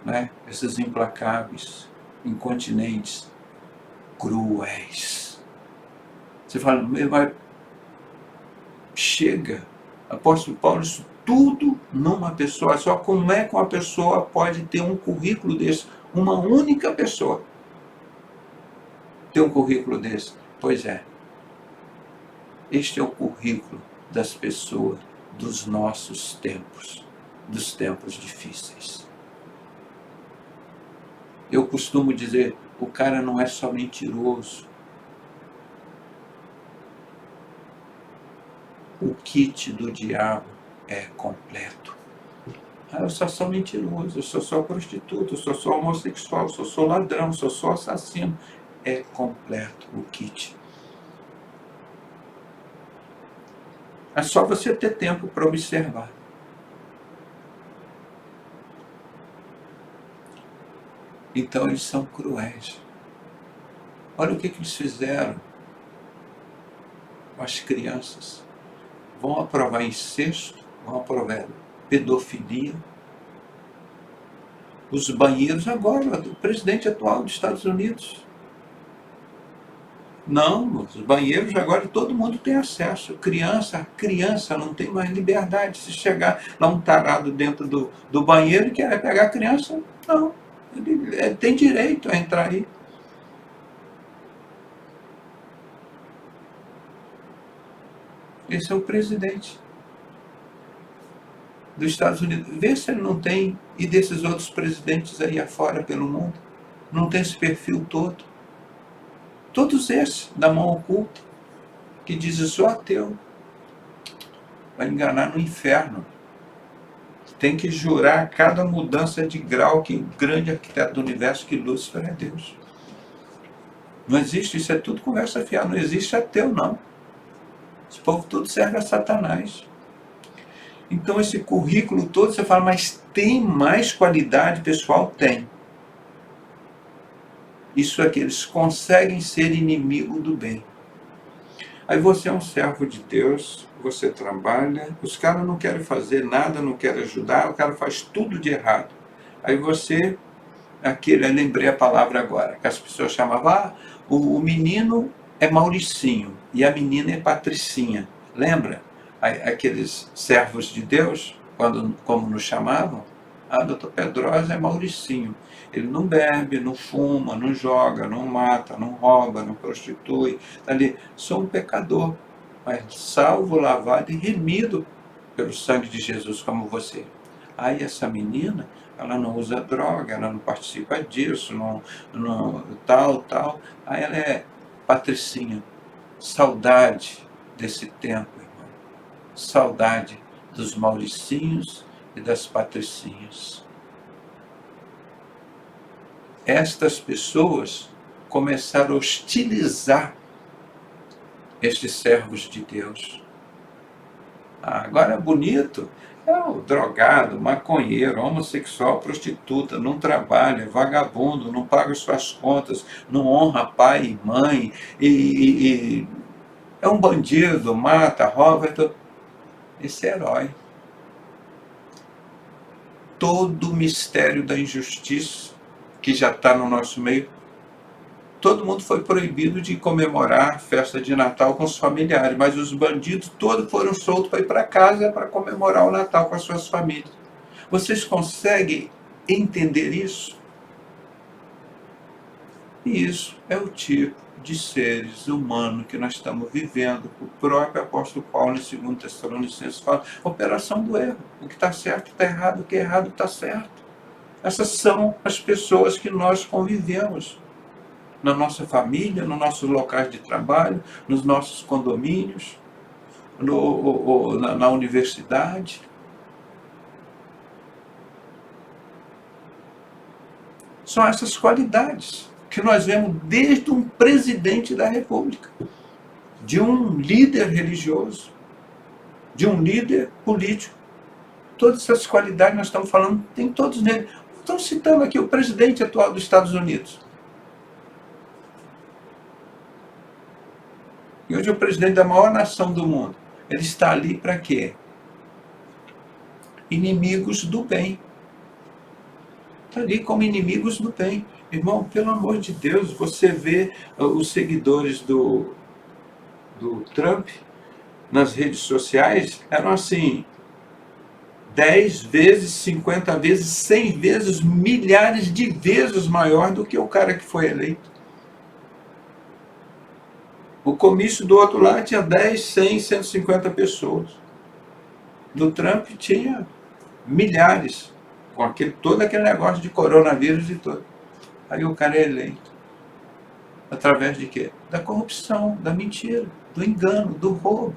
né? Esses implacáveis, incontinentes, cruéis. Você fala, mas chega, apóstolo Paulo, isso tudo numa pessoa só. Como é que uma pessoa pode ter um currículo desse? Uma única pessoa ter um currículo desse? Pois é, este é o currículo das pessoas dos nossos tempos, dos tempos difíceis. Eu costumo dizer, o cara não é só mentiroso. O kit do diabo é completo. Eu só sou mentiroso, eu só sou prostituta, eu só sou homossexual, eu só sou ladrão, eu só sou assassino. É completo o kit. É só você ter tempo para observar. Então eles são cruéis. Olha o que eles fizeram com as crianças. Vão aprovar incesto, vão aprovar pedofilia. Os banheiros agora, do presidente atual dos Estados Unidos. Não, os banheiros agora todo mundo tem acesso. Criança não tem mais liberdade. Se chegar lá um tarado dentro do banheiro e quer pegar a criança, não. Ele tem direito a entrar aí. Esse é o presidente dos Estados Unidos. Vê se ele não tem, e desses outros presidentes aí afora pelo mundo, não tem esse perfil todo. Todos esses da mão oculta, que dizem, sou ateu, vai enganar no inferno. Tem que jurar a cada mudança de grau que o grande arquiteto do universo, que Lúcifer é Deus. Não existe, isso é tudo conversa fiada, não existe ateu não. Esse povo tudo serve a Satanás. Então esse currículo todo, você fala, mas tem mais qualidade, pessoal? Tem. Isso é que eles conseguem ser inimigo do bem. Aí você é um servo de Deus, você trabalha, os caras não querem fazer nada, não querem ajudar, o cara faz tudo de errado. Aí você, eu lembrei a palavra agora, que as pessoas chamavam, o menino é Mauricinho e a menina é Patricinha. Lembra? Aqueles servos de Deus, como nos chamavam? Ah, doutor Pedrosa é Mauricinho. Ele não bebe, não fuma, não joga, não mata, não rouba, não prostitui. Tá ali, sou um pecador, mas salvo, lavado e remido pelo sangue de Jesus como você. Aí essa menina, ela não usa droga, ela não participa disso, tal. Aí ela é patricinha. Saudade desse tempo, irmão. Saudade dos Mauricinhos e das patricinhas. Estas pessoas começaram a hostilizar estes servos de Deus. Agora é bonito, é o drogado, maconheiro, homossexual, prostituta, não trabalha, é vagabundo, não paga suas contas, não honra pai e mãe, e é um bandido, mata, rouba. Esse é herói. Todo o mistério da injustiça que já está no nosso meio, todo mundo foi proibido de comemorar a festa de Natal com os familiares, mas os bandidos todos foram soltos para ir para casa para comemorar o Natal com as suas famílias. Vocês conseguem entender isso? E isso é o tipo de seres humanos que nós estamos vivendo. O próprio apóstolo Paulo, em 2 Tessalonicenses, fala: operação do erro. O que está certo está errado, o que é errado está certo. Essas são as pessoas que nós convivemos na nossa família, nos nossos locais de trabalho, nos nossos condomínios, na universidade. São essas qualidades que nós vemos desde um presidente da República, de um líder religioso, de um líder político. Todas essas qualidades nós estamos falando, tem todos nele. Estão citando aqui o presidente atual dos Estados Unidos. E hoje é o presidente da maior nação do mundo. Ele está ali para quê? Inimigos do bem. Está ali como inimigos do bem. Irmão, pelo amor de Deus, você vê os seguidores do Trump nas redes sociais, eram assim, 10 vezes, 50 vezes, 100 vezes, milhares de vezes maior do que o cara que foi eleito. O comício do outro lado tinha 10, 100, 150 pessoas. Do Trump tinha milhares, com todo aquele negócio de coronavírus e tudo. Aí o cara é eleito. Através de quê? Da corrupção, da mentira, do engano, do roubo.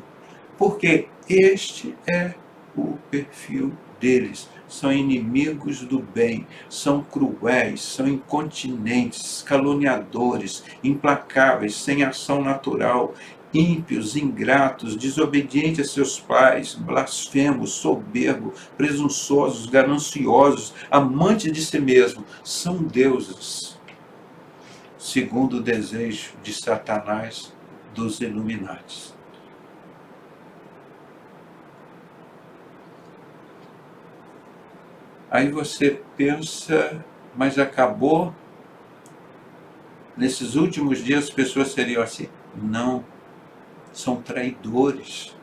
Porque este é o perfil deles. São inimigos do bem, são cruéis, são incontinentes, caluniadores, implacáveis, sem ação natural, ímpios, ingratos, desobedientes a seus pais, blasfemos, soberbos, presunçosos, gananciosos, amantes de si mesmos, são deuses, segundo o desejo de Satanás dos Illuminatis. Aí você pensa, mas acabou? Nesses últimos dias as pessoas seriam assim? Não, são traidores.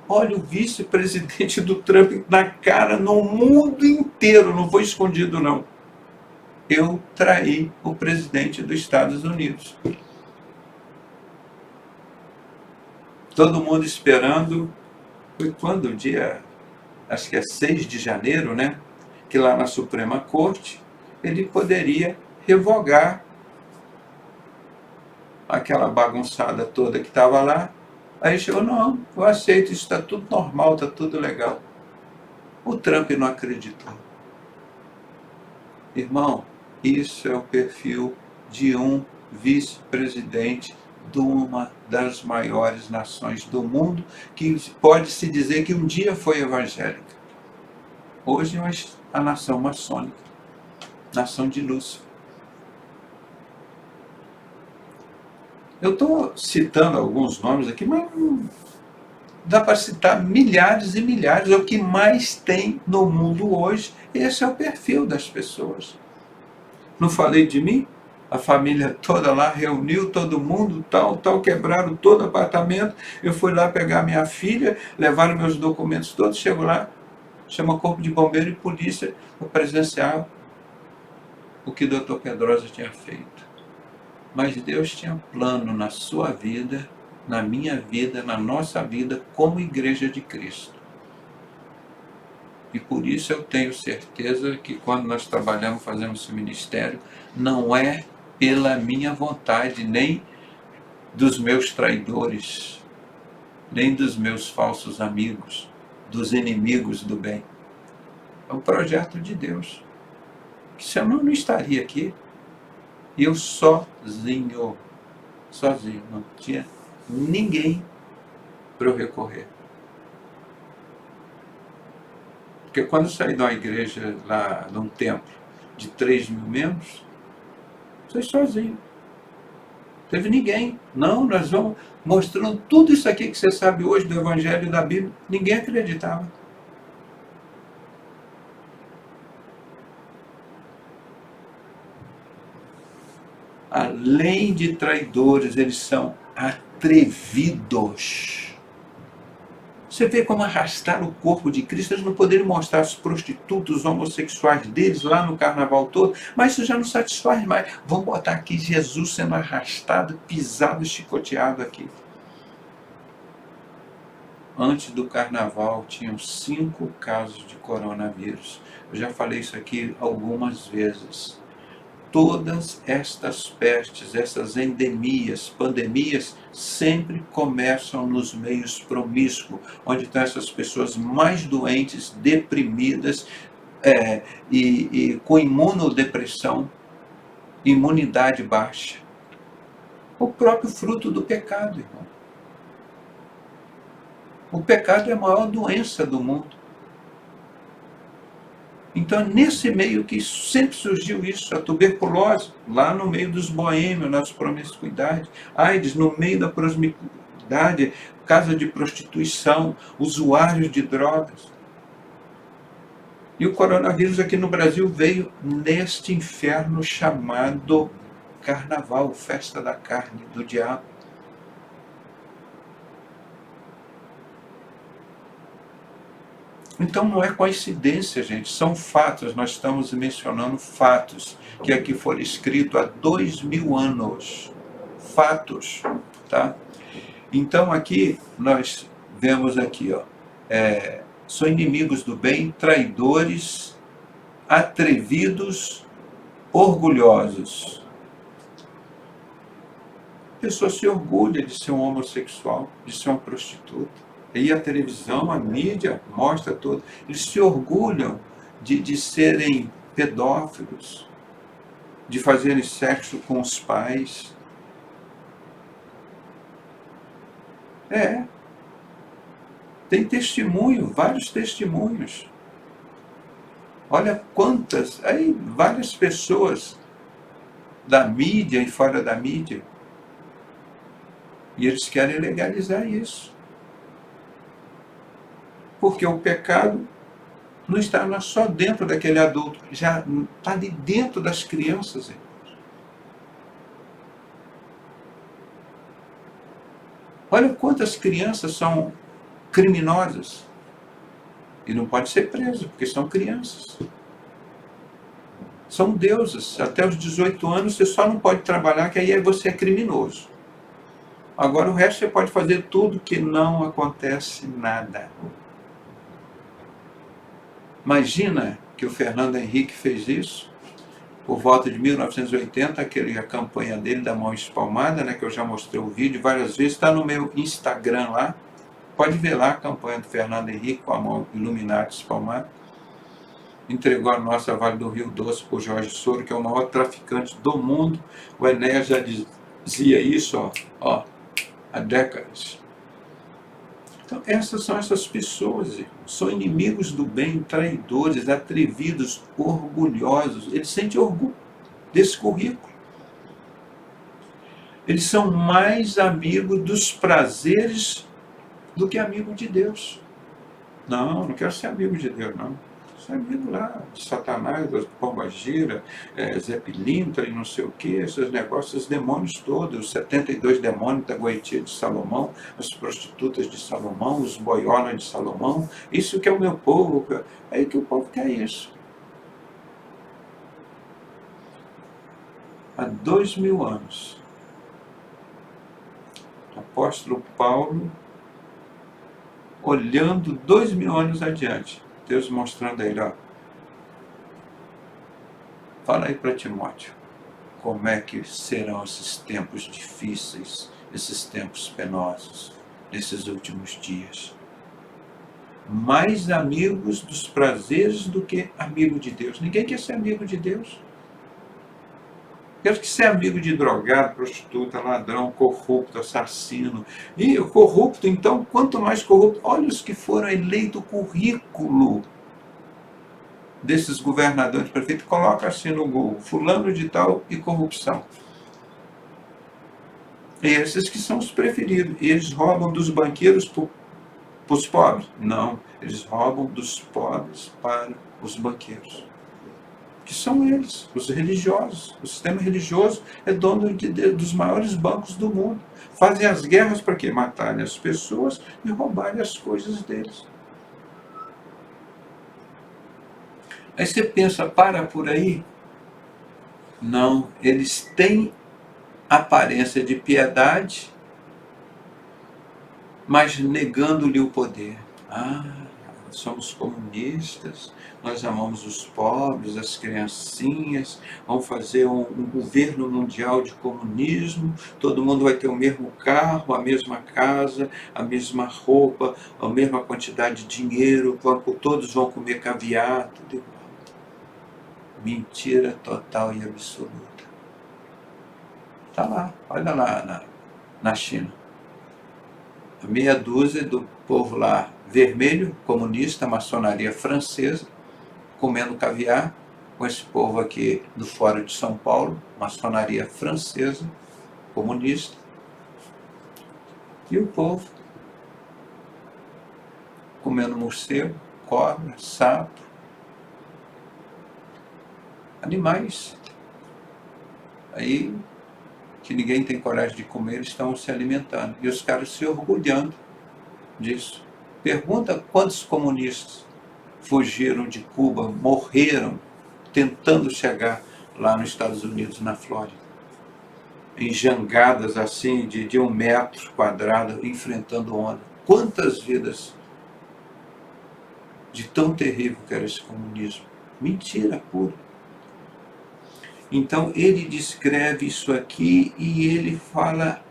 Olha o vice-presidente do Trump na cara, no mundo inteiro, não foi escondido não. Eu traí o presidente dos Estados Unidos. Todo mundo esperando, foi quando? O dia, acho que é 6 de janeiro, né? Que lá na Suprema Corte ele poderia revogar aquela bagunçada toda que estava lá. Aí chegou, não, eu aceito, isso está tudo normal, está tudo legal. O Trump não acreditou. Irmão, isso é o perfil de um vice-presidente de uma das maiores nações do mundo, que pode-se dizer que um dia foi evangélica. Hoje é a nação maçônica, nação de Lúcifer. Eu estou citando alguns nomes aqui, mas dá para citar milhares e milhares. É o que mais tem no mundo hoje. Esse é o perfil das pessoas. Não falei de mim? A família toda lá reuniu todo mundo, tal, quebraram todo o apartamento. Eu fui lá pegar minha filha, levaram meus documentos todos, chego lá, chama corpo de bombeiro e polícia para presenciar o que o doutor Pedrosa tinha feito. Mas Deus tinha plano na sua vida, na minha vida, na nossa vida, como Igreja de Cristo. E por isso eu tenho certeza que quando nós trabalhamos, fazemos esse ministério, não é pela minha vontade, nem dos meus traidores, nem dos meus falsos amigos, dos inimigos do bem. É um projeto de Deus. Que senão eu não estaria aqui. Eu sozinho, não tinha ninguém para eu recorrer. Porque quando eu saí de uma igreja lá, de um templo de 3 mil membros, saí sozinho. Não teve ninguém. Não, nós vamos mostrando tudo isso aqui que você sabe hoje do Evangelho e da Bíblia. Ninguém acreditava. Além de traidores, eles são atrevidos. Você vê como arrastaram o corpo de Cristo. Eles não poderiam mostrar os prostitutos, os homossexuais deles lá no carnaval todo, mas isso já não satisfaz mais. Vamos botar aqui Jesus sendo arrastado, pisado, chicoteado aqui. Antes do carnaval, tinham 5 casos de coronavírus. Eu já falei isso aqui algumas vezes. Todas estas pestes, essas endemias, pandemias, sempre começam nos meios promíscuos, onde estão essas pessoas mais doentes, deprimidas, e com imunodepressão, imunidade baixa. O próprio fruto do pecado, irmão. O pecado é a maior doença do mundo. Então, nesse meio que sempre surgiu isso, a tuberculose, lá no meio dos boêmios, nas promiscuidade, AIDS, no meio da promiscuidade, casa de prostituição, usuários de drogas. E o coronavírus aqui no Brasil veio neste inferno chamado carnaval, festa da carne, do diabo. Então não é coincidência, gente, são fatos, nós estamos mencionando fatos que aqui foram escritos há 2000 anos. Fatos, tá? Então aqui nós vemos aqui, ó, são inimigos do bem, traidores, atrevidos, orgulhosos. A pessoa se orgulha de ser um homossexual, de ser uma prostituta. E a televisão, a mídia mostra tudo. Eles se orgulham de serem pedófilos, de fazerem sexo com os pais. Tem testemunho, vários testemunhos. Olha quantas, aí várias pessoas da mídia e fora da mídia. E eles querem legalizar isso. Porque o pecado não está só dentro daquele adulto, já está ali dentro das crianças. Irmãos. Olha quantas crianças são criminosas. E não pode ser preso, porque são crianças. São deusas. Até os 18 anos você só não pode trabalhar, que aí você é criminoso. Agora o resto você pode fazer tudo que não acontece nada. Imagina que o Fernando Henrique fez isso, por volta de 1980, a campanha dele da mão espalmada, que eu já mostrei o vídeo várias vezes, está no meu Instagram lá, pode ver lá a campanha do Fernando Henrique com a mão Illuminati espalmada. Entregou a nossa Vale do Rio Doce por Jorge Soro, que é o maior traficante do mundo. O Enéas já dizia isso há décadas. Então, são essas pessoas, irmãos. São inimigos do bem, traidores, atrevidos, orgulhosos. Eles sentem orgulho desse currículo. Eles são mais amigos dos prazeres do que amigo de Deus. Não quero ser amigo de Deus, não. Os amigos lá, Satanás, Pombagira, Zé Pilintra e não sei o que, esses negócios, os demônios todos, os 72 demônios da Goitia de Salomão, as prostitutas de Salomão, os boiolas de Salomão, isso que é o meu povo, aí que o povo quer isso. Há 2000 anos, o apóstolo Paulo, olhando 2000 anos adiante, Deus mostrando a ele, ó, fala aí para Timóteo, como é que serão esses tempos difíceis, esses tempos penosos, nesses últimos dias. Mais amigos dos prazeres do que amigo de Deus. Ninguém quer ser amigo de Deus. Quer que ser amigo de drogado, prostituta, ladrão, corrupto, assassino. E o corrupto, então, quanto mais corrupto, olha os que foram eleitos, o currículo desses governadores, prefeitos, coloca assim no Google, fulano de tal e corrupção. E esses que são os preferidos. E eles roubam dos banqueiros para os pobres? Não, eles roubam dos pobres para os banqueiros. Que são eles, os religiosos. O sistema religioso é dono dos maiores bancos do mundo. Fazem as guerras para quê? Matarem as pessoas e roubarem as coisas deles. Aí você pensa, para por aí? Não, eles têm aparência de piedade, mas negando-lhe o poder. Somos comunistas, nós amamos os pobres, as criancinhas, vamos fazer um governo mundial de comunismo, todo mundo vai ter o mesmo carro, a mesma casa, a mesma roupa, a mesma quantidade de dinheiro, todos vão comer caviar, tudo igual. Mentira total e absoluta. Está lá, olha lá na China. A meia dúzia do povo lá vermelho, comunista, maçonaria francesa, comendo caviar, com esse povo aqui do Fórum de São Paulo, maçonaria francesa, comunista, e o povo comendo morcego, cobra, sapo, animais. Aí, que ninguém tem coragem de comer, eles estão se alimentando. E os caras se orgulhando disso. Pergunta quantos comunistas fugiram de Cuba, morreram tentando chegar lá nos Estados Unidos, na Flórida. Em jangadas assim de 1 metro quadrado, enfrentando onda. Quantas vidas de tão terrível que era esse comunismo. Mentira pura. Então ele descreve isso aqui e ele fala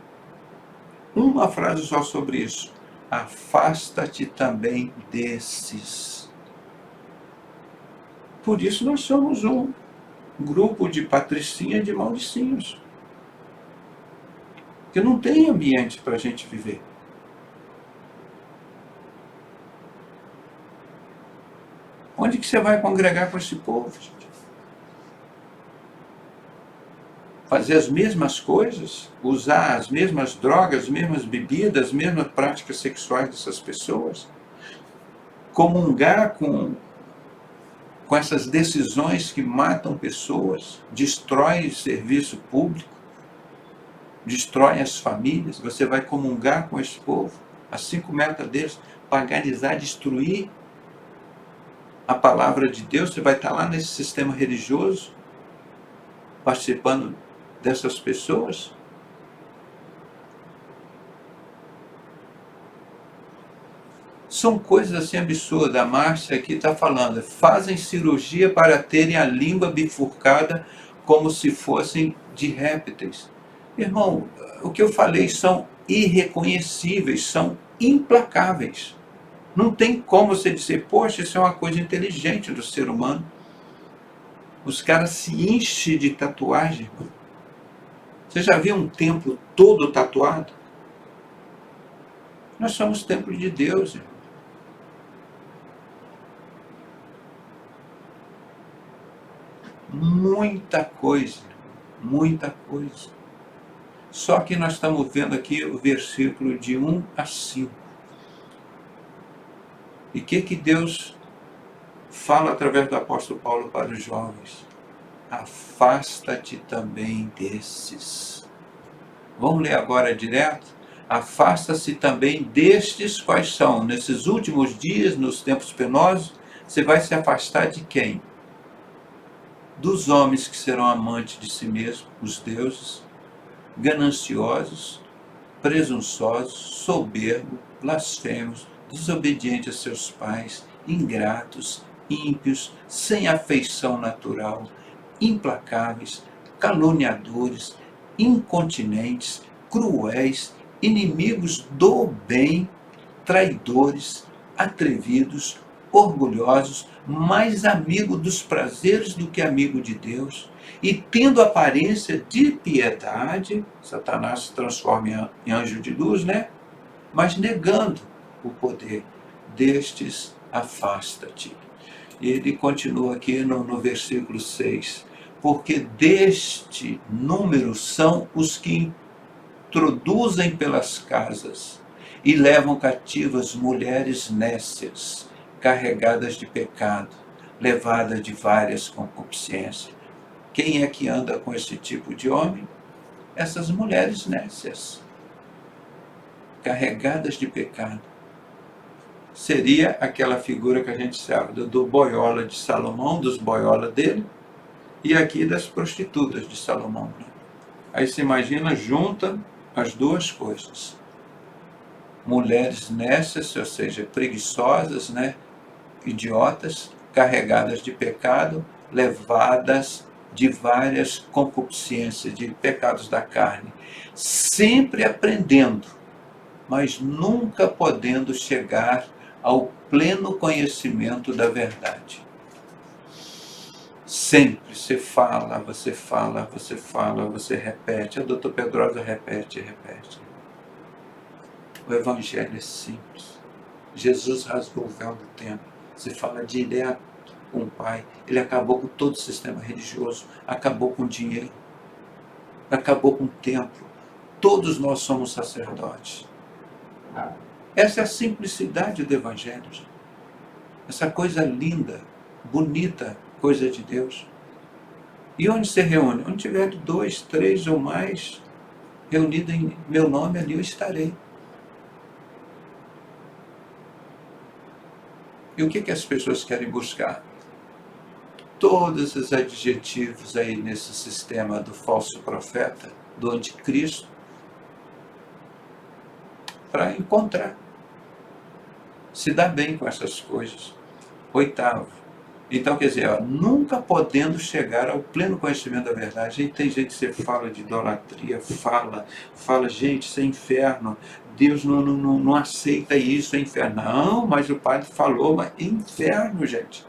uma frase só sobre isso. Afasta-te também desses. Por isso nós somos um grupo de patricinha de mauricinhos. Que não tem ambiente para a gente viver. Onde que você vai congregar com esse povo, gente? Fazer as mesmas coisas, usar as mesmas drogas, as mesmas bebidas, as mesmas práticas sexuais dessas pessoas, comungar com essas decisões que matam pessoas, destroem o serviço público, destroem as famílias. Você vai comungar com esse povo, a 5 metros deles, paganizar, destruir a palavra de Deus. Você vai estar lá nesse sistema religioso, participando dessas pessoas? São coisas assim absurdas. A Márcia aqui está falando, fazem cirurgia para terem a língua bifurcada como se fossem de répteis. Irmão, o que eu falei são irreconhecíveis, são implacáveis. Não tem como você dizer, poxa, isso é uma coisa inteligente do ser humano. Os caras se enchem de tatuagem, irmão. Você já viu um templo todo tatuado? Nós somos templo de Deus, irmão. Muita coisa, muita coisa. Só que nós estamos vendo aqui o versículo de 1 a 5. E o que Deus fala através do apóstolo Paulo para os jovens: afasta-te também desses. Vamos ler agora direto? Afasta-se também destes. Quais são? Nesses últimos dias, nos tempos penosos, você vai se afastar de quem? Dos homens que serão amantes de si mesmos, os deuses, gananciosos, presunçosos, soberbos, blasfemos, desobedientes a seus pais, ingratos, ímpios, sem afeição natural, implacáveis, caluniadores, incontinentes, cruéis, inimigos do bem, traidores, atrevidos, orgulhosos, mais amigo dos prazeres do que amigo de Deus, e tendo aparência de piedade, Satanás se transforma em anjo de luz, né? Mas negando o poder. Destes, afasta-te. E ele continua aqui no versículo 6. Porque deste número são os que introduzem pelas casas e levam cativas mulheres nécias, carregadas de pecado, levadas de várias concupiscências. Quem é que anda com esse tipo de homem? Essas mulheres nécias, carregadas de pecado. Seria aquela figura que a gente sabe do boiola de Salomão, dos boiola dele, e aqui das prostitutas de Salomão. Aí se imagina, junta as duas coisas. Mulheres nécias, ou seja, preguiçosas, né? Idiotas, carregadas de pecado, levadas de várias concupiscências, de pecados da carne, sempre aprendendo, mas nunca podendo chegar ao pleno conhecimento da verdade. Sempre você fala, você fala, você fala, você repete. A doutora Pedrosa repete, repete. O evangelho é simples. Jesus rasgou o véu do templo. Você fala direto com o Pai. Ele acabou com todo o sistema religioso, acabou com o dinheiro, acabou com o templo. Todos nós somos sacerdotes. Essa é a simplicidade do evangelho. Essa coisa linda, bonita, coisa de Deus. E onde se reúne? Onde tiver 2, 3 ou mais reunidos em meu nome, ali eu estarei. E o que as pessoas querem buscar? Todos os adjetivos aí nesse sistema do falso profeta, do anticristo, para encontrar. Se dá bem com essas coisas. 8º. Então, quer dizer, nunca podendo chegar ao pleno conhecimento da verdade. E tem gente que você fala de idolatria, fala, gente, isso é inferno. Deus não aceita isso, é inferno. Não, mas o padre falou, mas é inferno, gente.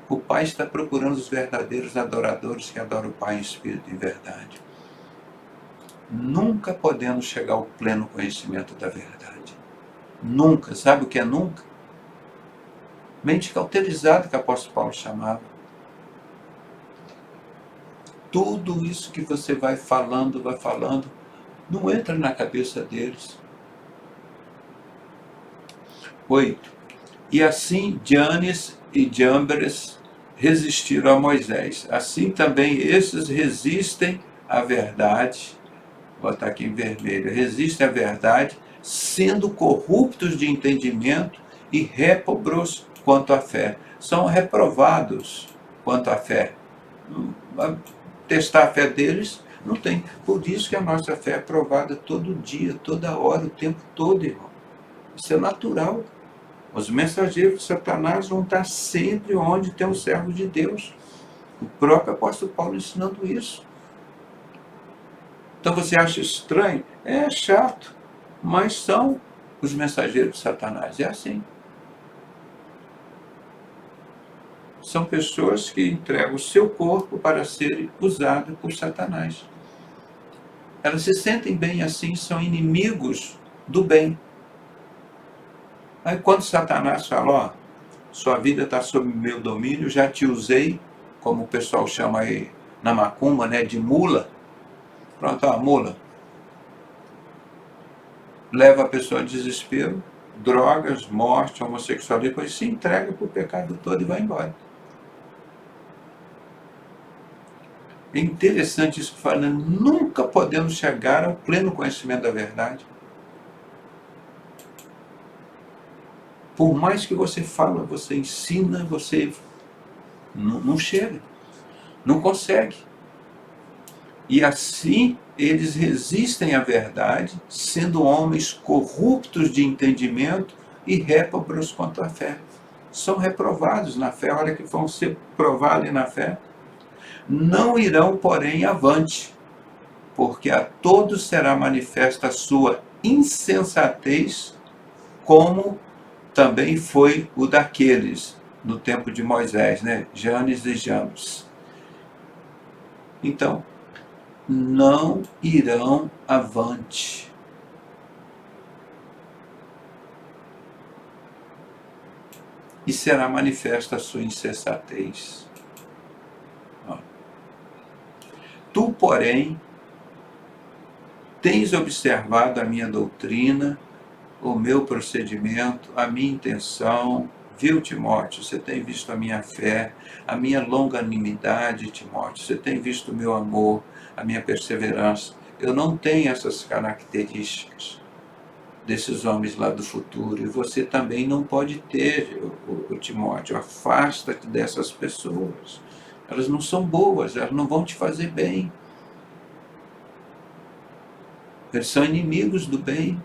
O Pai está procurando os verdadeiros adoradores que adoram o Pai em espírito e verdade. Nunca podendo chegar ao pleno conhecimento da verdade. Nunca. Sabe o que é nunca? Mente cauterizada, que o apóstolo Paulo chamava. Tudo isso que você vai falando, não entra na cabeça deles. 8. E assim Janes e Jambres resistiram a Moisés. Assim também esses resistem à verdade. Vou botar aqui em vermelho. Resistem à verdade, sendo corruptos de entendimento e réprobos quanto à fé. São reprovados quanto à fé. Testar a fé deles, não tem. Por isso que a nossa fé é provada todo dia, toda hora, o tempo todo, irmão. Isso é natural. Os mensageiros de Satanás vão estar sempre onde tem o servo de Deus. O próprio apóstolo Paulo ensinando isso. Então você acha estranho? É chato, mas são os mensageiros de Satanás. É assim. São pessoas que entregam o seu corpo para serem usadas por Satanás. Elas se sentem bem assim, são inimigos do bem. Aí quando Satanás fala, ó, sua vida está sob meu domínio, já te usei, como o pessoal chama aí na macumba, né, de mula. Pronto, ó, mula. Leva a pessoa a desespero, drogas, morte, homossexualismo, depois se entrega para o pecado todo e vai embora. É interessante isso que fala, nunca podemos chegar ao pleno conhecimento da verdade. Por mais que você fala, você ensina, você não chega, não consegue. E assim eles resistem à verdade, sendo homens corruptos de entendimento e réprobos contra a fé. São reprovados na fé, a hora que vão ser provados na fé. Não irão, porém, avante, porque a todos será manifesta a sua insensatez, como também foi o daqueles no tempo de Moisés, né? Janes e Jambres. Então, não irão avante. E será manifesta a sua insensatez. Tu, porém, tens observado a minha doutrina, o meu procedimento, a minha intenção. Viu, Timóteo? Você tem visto a minha fé, a minha longanimidade, Timóteo. Você tem visto o meu amor, a minha perseverança. Eu não tenho essas características desses homens lá do futuro. E você também não pode ter, o Timóteo. Afasta-te dessas pessoas. Elas não são boas, elas não vão te fazer bem. Eles são inimigos do bem.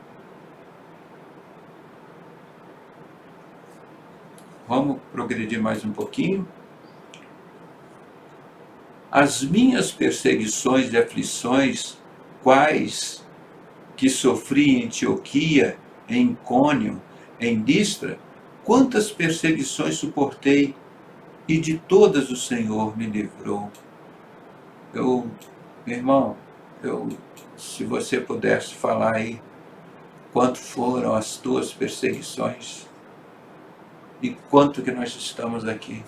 Vamos progredir mais um pouquinho. As minhas perseguições e aflições, quais que sofri em Antioquia, em Icônio, em Listra, quantas perseguições suportei, e de todas o Senhor me livrou. Meu irmão, se você pudesse falar aí, quanto foram as tuas perseguições, e quanto que nós estamos aqui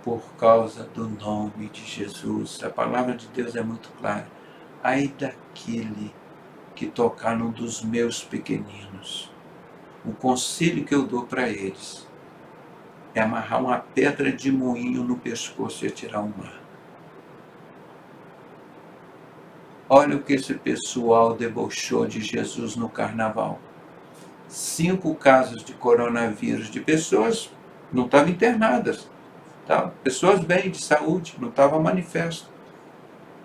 por causa do nome de Jesus. A palavra de Deus é muito clara. Ai daquele que tocar num dos meus pequeninos. O conselho que eu dou para eles é amarrar uma pedra de moinho no pescoço e atirar ao mar. Olha o que esse pessoal debochou de Jesus no carnaval. 5 casos de coronavírus de pessoas não estavam internadas. Tá? Pessoas bem de saúde, não estavam manifesto.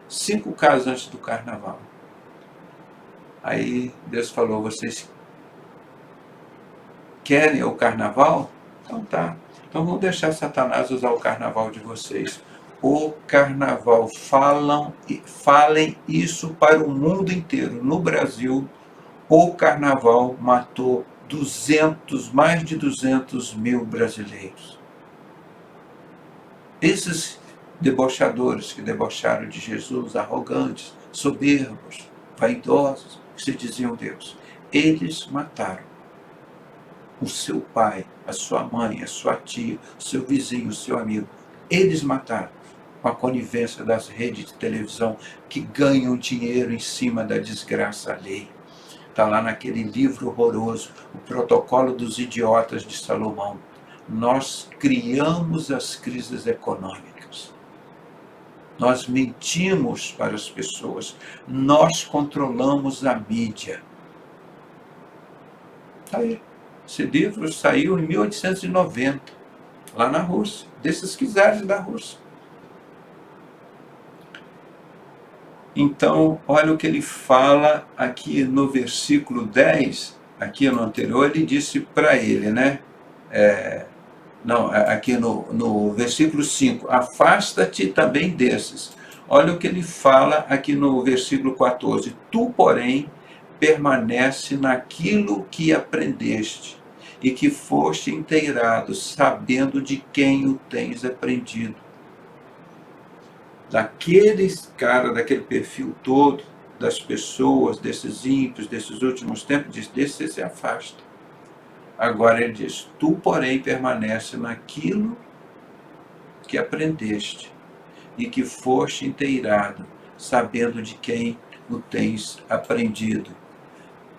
5 casos antes do carnaval. Aí Deus falou, vocês querem o carnaval? Então tá. Então vamos deixar Satanás usar o carnaval de vocês. O carnaval, falem isso para o mundo inteiro. No Brasil, o carnaval matou mais de 200 mil brasileiros. Esses debochadores que debocharam de Jesus, arrogantes, soberbos, vaidosos, que se diziam Deus, eles mataram o seu pai, a sua mãe, a sua tia, o seu vizinho, o seu amigo. Eles mataram com a conivência das redes de televisão que ganham dinheiro em cima da desgraça alheia. Está lá naquele livro horroroso, O Protocolo dos Idiotas de Salomão. Nós criamos as crises econômicas. Nós mentimos para as pessoas. Nós controlamos a mídia. Está aí. Esse livro saiu em 1890, lá na Rússia, desses czares da Rússia. Então, olha o que ele fala aqui no versículo 10, aqui no anterior, ele disse para ele, né? Aqui no versículo 5, afasta-te também desses. Olha o que ele fala aqui no versículo 14, tu, porém, permanece naquilo que aprendeste, e que foste inteirado, sabendo de quem o tens aprendido. Daqueles cara, daquele perfil todo, das pessoas, desses ímpios, desses últimos tempos, diz, desse se afasta. Agora ele diz, tu, porém, permanece naquilo que aprendeste, e que foste inteirado, sabendo de quem o tens aprendido.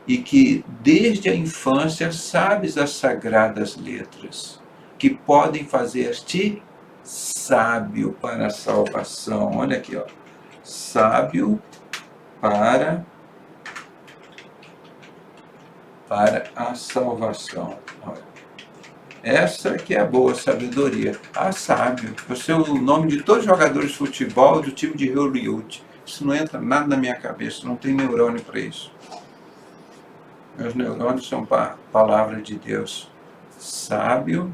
e que desde a infância sabes as sagradas letras, que podem fazer-te sábio para a salvação. Olha aqui, ó. Sábio para a salvação. Olha. Essa que é a boa sabedoria. Sábio. Esse é o nome de todos os jogadores de futebol do time de Hollywood. Isso não entra nada na minha cabeça, não tem neurônio para isso. Meus neurônios são para a palavra de Deus. Sábio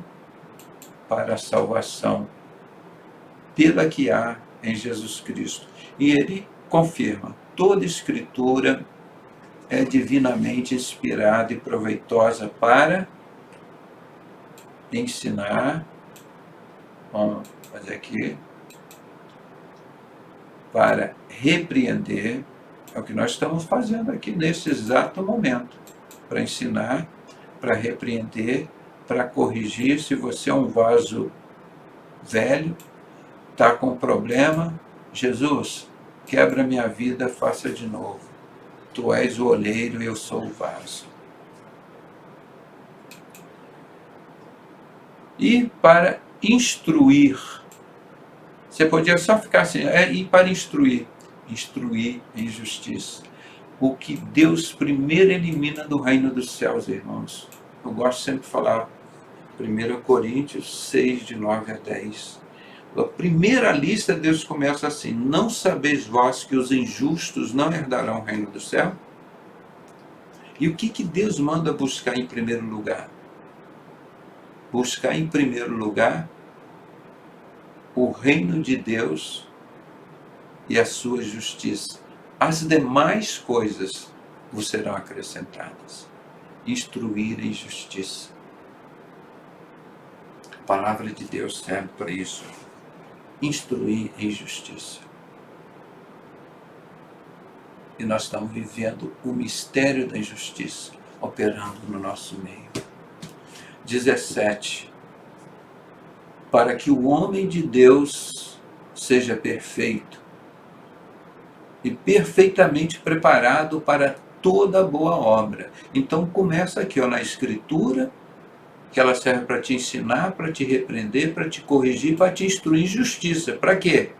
para a salvação, pela que há em Jesus Cristo. E ele confirma, toda escritura é divinamente inspirada e proveitosa para ensinar, vamos fazer aqui, para repreender, é o que nós estamos fazendo aqui nesse exato momento, para ensinar, para repreender, para corrigir. Se você é um vaso velho, está com problema, Jesus, quebra minha vida, faça de novo. Tu és o oleiro e eu sou o vaso. E para instruir, você podia só ficar assim, e para instruir em justiça. O que Deus primeiro elimina do reino dos céus, irmãos. Eu gosto sempre de falar, 1 Coríntios 6, de 9 a 10. A primeira lista, Deus começa assim: não sabeis vós que os injustos não herdarão o reino do céu? E o que Deus manda buscar em primeiro lugar? Buscar em primeiro lugar o reino de Deus e a sua justiça. As demais coisas vos serão acrescentadas. Instruir em justiça. A palavra de Deus serve para isso. Instruir em justiça. E nós estamos vivendo o mistério da injustiça operando no nosso meio. 17. Para que o homem de Deus seja perfeito e perfeitamente preparado para toda boa obra. Então começa aqui, ó, na Escritura, que ela serve para te ensinar, para te repreender, para te corrigir, para te instruir em justiça. Para quê?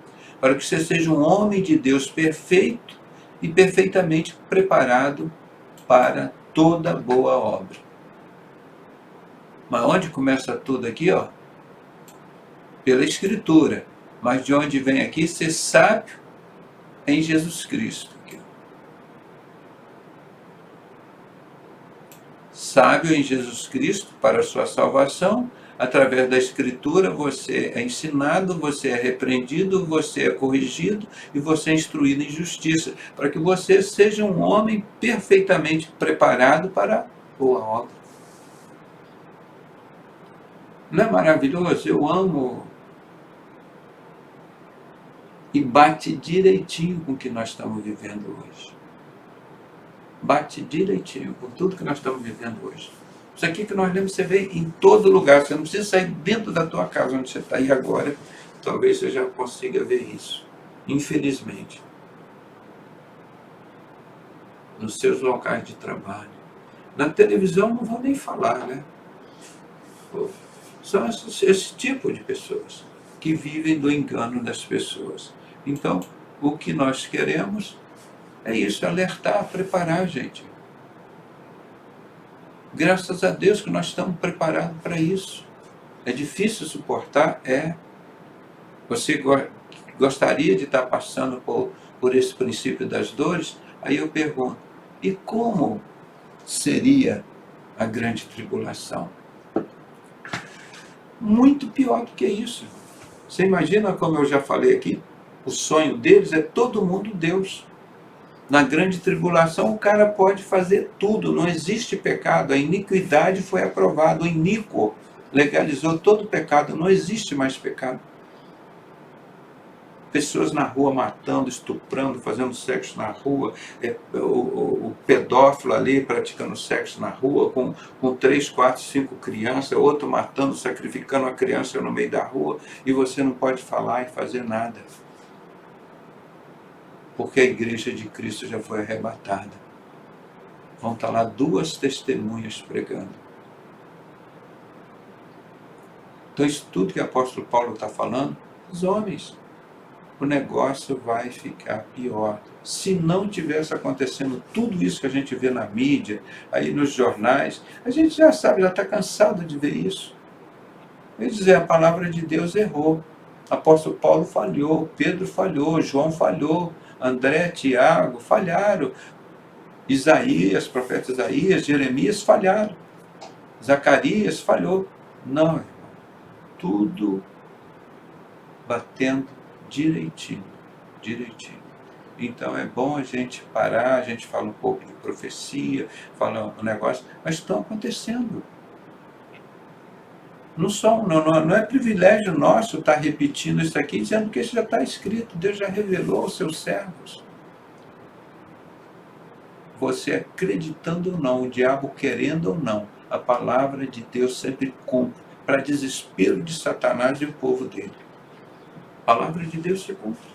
Para que você seja um homem de Deus perfeito e perfeitamente preparado para toda boa obra. Mas onde começa tudo aqui, ó? Pela Escritura. Mas de onde vem aqui? Ser sábio em Jesus Cristo. Aqui. Sábio em Jesus Cristo para a sua salvação. Através da Escritura você é ensinado, você é repreendido, você é corrigido e você é instruído em justiça. Para que você seja um homem perfeitamente preparado para a boa obra. Não é maravilhoso? Eu amo. E bate direitinho com o que nós estamos vivendo hoje. Bate direitinho com tudo que nós estamos vivendo hoje. Isso aqui que nós lemos, você vê em todo lugar. Você não precisa sair dentro da tua casa, onde você está aí agora. Talvez você já consiga ver isso. Infelizmente. Nos seus locais de trabalho. Na televisão não vou nem falar, né? São esse tipo de pessoas que vivem do engano das pessoas. Então, o que nós queremos é isso, alertar, preparar, gente. Graças a Deus que nós estamos preparados para isso. É difícil suportar? É. Você gostaria de estar passando por esse princípio das dores? Aí eu pergunto, e como seria a grande tribulação? Muito pior do que isso. Você imagina, como eu já falei aqui, o sonho deles é todo mundo Deus. Na grande tribulação o cara pode fazer tudo, não existe pecado, a iniquidade foi aprovada, o iníquo legalizou todo o pecado, não existe mais pecado. Pessoas na rua matando, estuprando, fazendo sexo na rua, o pedófilo ali praticando sexo na rua com 3, 4, 5 crianças, outro matando, sacrificando a criança no meio da rua, e você não pode falar e fazer nada. Porque a igreja de Cristo já foi arrebatada. Vão estar lá 2 testemunhas pregando. Então, isso tudo que o apóstolo Paulo está falando, os homens, o negócio vai ficar pior. Se não tivesse acontecendo tudo isso que a gente vê na mídia, aí nos jornais, a gente já sabe, já está cansado de ver isso. Quer dizer, a palavra de Deus errou. Apóstolo Paulo falhou, Pedro falhou, João falhou, André, Tiago falharam, Isaías, profeta Isaías, Jeremias falharam, Zacarias falhou. Não, irmão, tudo batendo direitinho. Então é bom a gente parar, a gente fala um pouco de profecia, fala um negócio, mas estão acontecendo. Não é privilégio nosso estar repetindo isso aqui, dizendo que isso já está escrito, Deus já revelou aos seus servos. Você acreditando ou não, o diabo querendo ou não, a palavra de Deus sempre cumpre, para desespero de Satanás e o povo dele. A palavra de Deus se cumpre.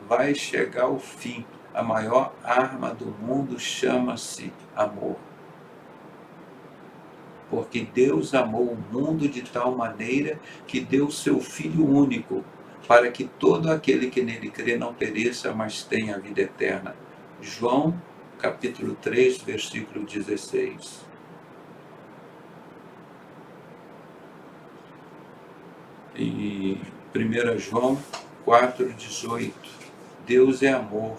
Vai chegar o fim. A maior arma do mundo chama-se amor. Porque Deus amou o mundo de tal maneira que deu o seu Filho único, para que todo aquele que nele crê não pereça, mas tenha a vida eterna. João, capítulo 3, versículo 16. E 1 João 4,18. Deus é amor.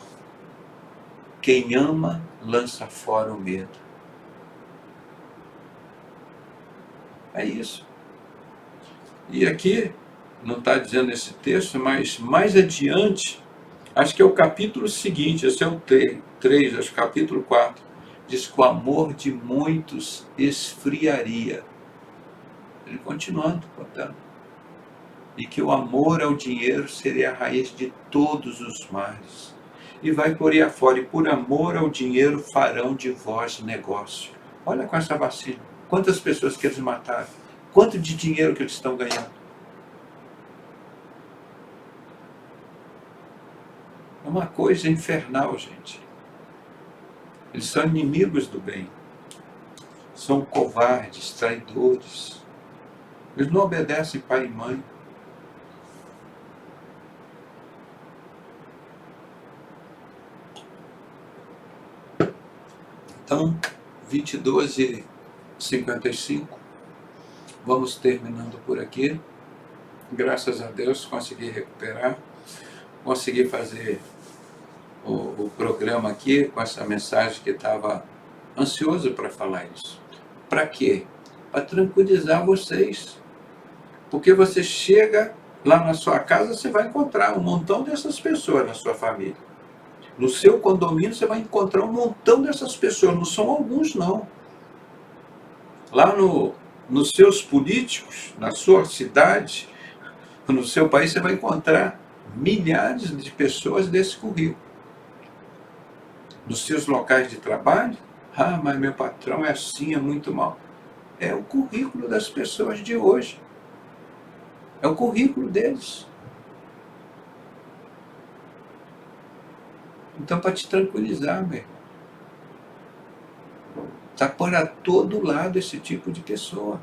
Quem ama, lança fora o medo. É isso. E aqui, não está dizendo esse texto, mas mais adiante, acho que é o capítulo seguinte, esse é o 3, acho que capítulo 4, diz que o amor de muitos esfriaria. Ele continuando contando. E que o amor ao dinheiro seria a raiz de todos os males. E vai por aí afora, e por amor ao dinheiro farão de vós negócio. Olha com essa vacina. Quantas pessoas que eles mataram? Quanto de dinheiro que eles estão ganhando? É uma coisa infernal, gente. Eles são inimigos do bem. São covardes, traidores. Eles não obedecem pai e mãe. Então, 22h55, vamos terminando por aqui. Graças a Deus consegui recuperar, consegui fazer o programa aqui com essa mensagem que estava ansioso para falar isso. Para quê? Para tranquilizar vocês. Porque você chega lá na sua casa, você vai encontrar um montão dessas pessoas na sua família. No seu condomínio você vai encontrar um montão dessas pessoas, não são alguns não. Lá nos seus políticos, na sua cidade, no seu país, você vai encontrar milhares de pessoas desse currículo. Nos seus locais de trabalho, mas meu patrão é assim, é muito mal. É o currículo das pessoas de hoje. É o currículo deles. Então, para te tranquilizar, meu irmão, está por a todo lado esse tipo de pessoa.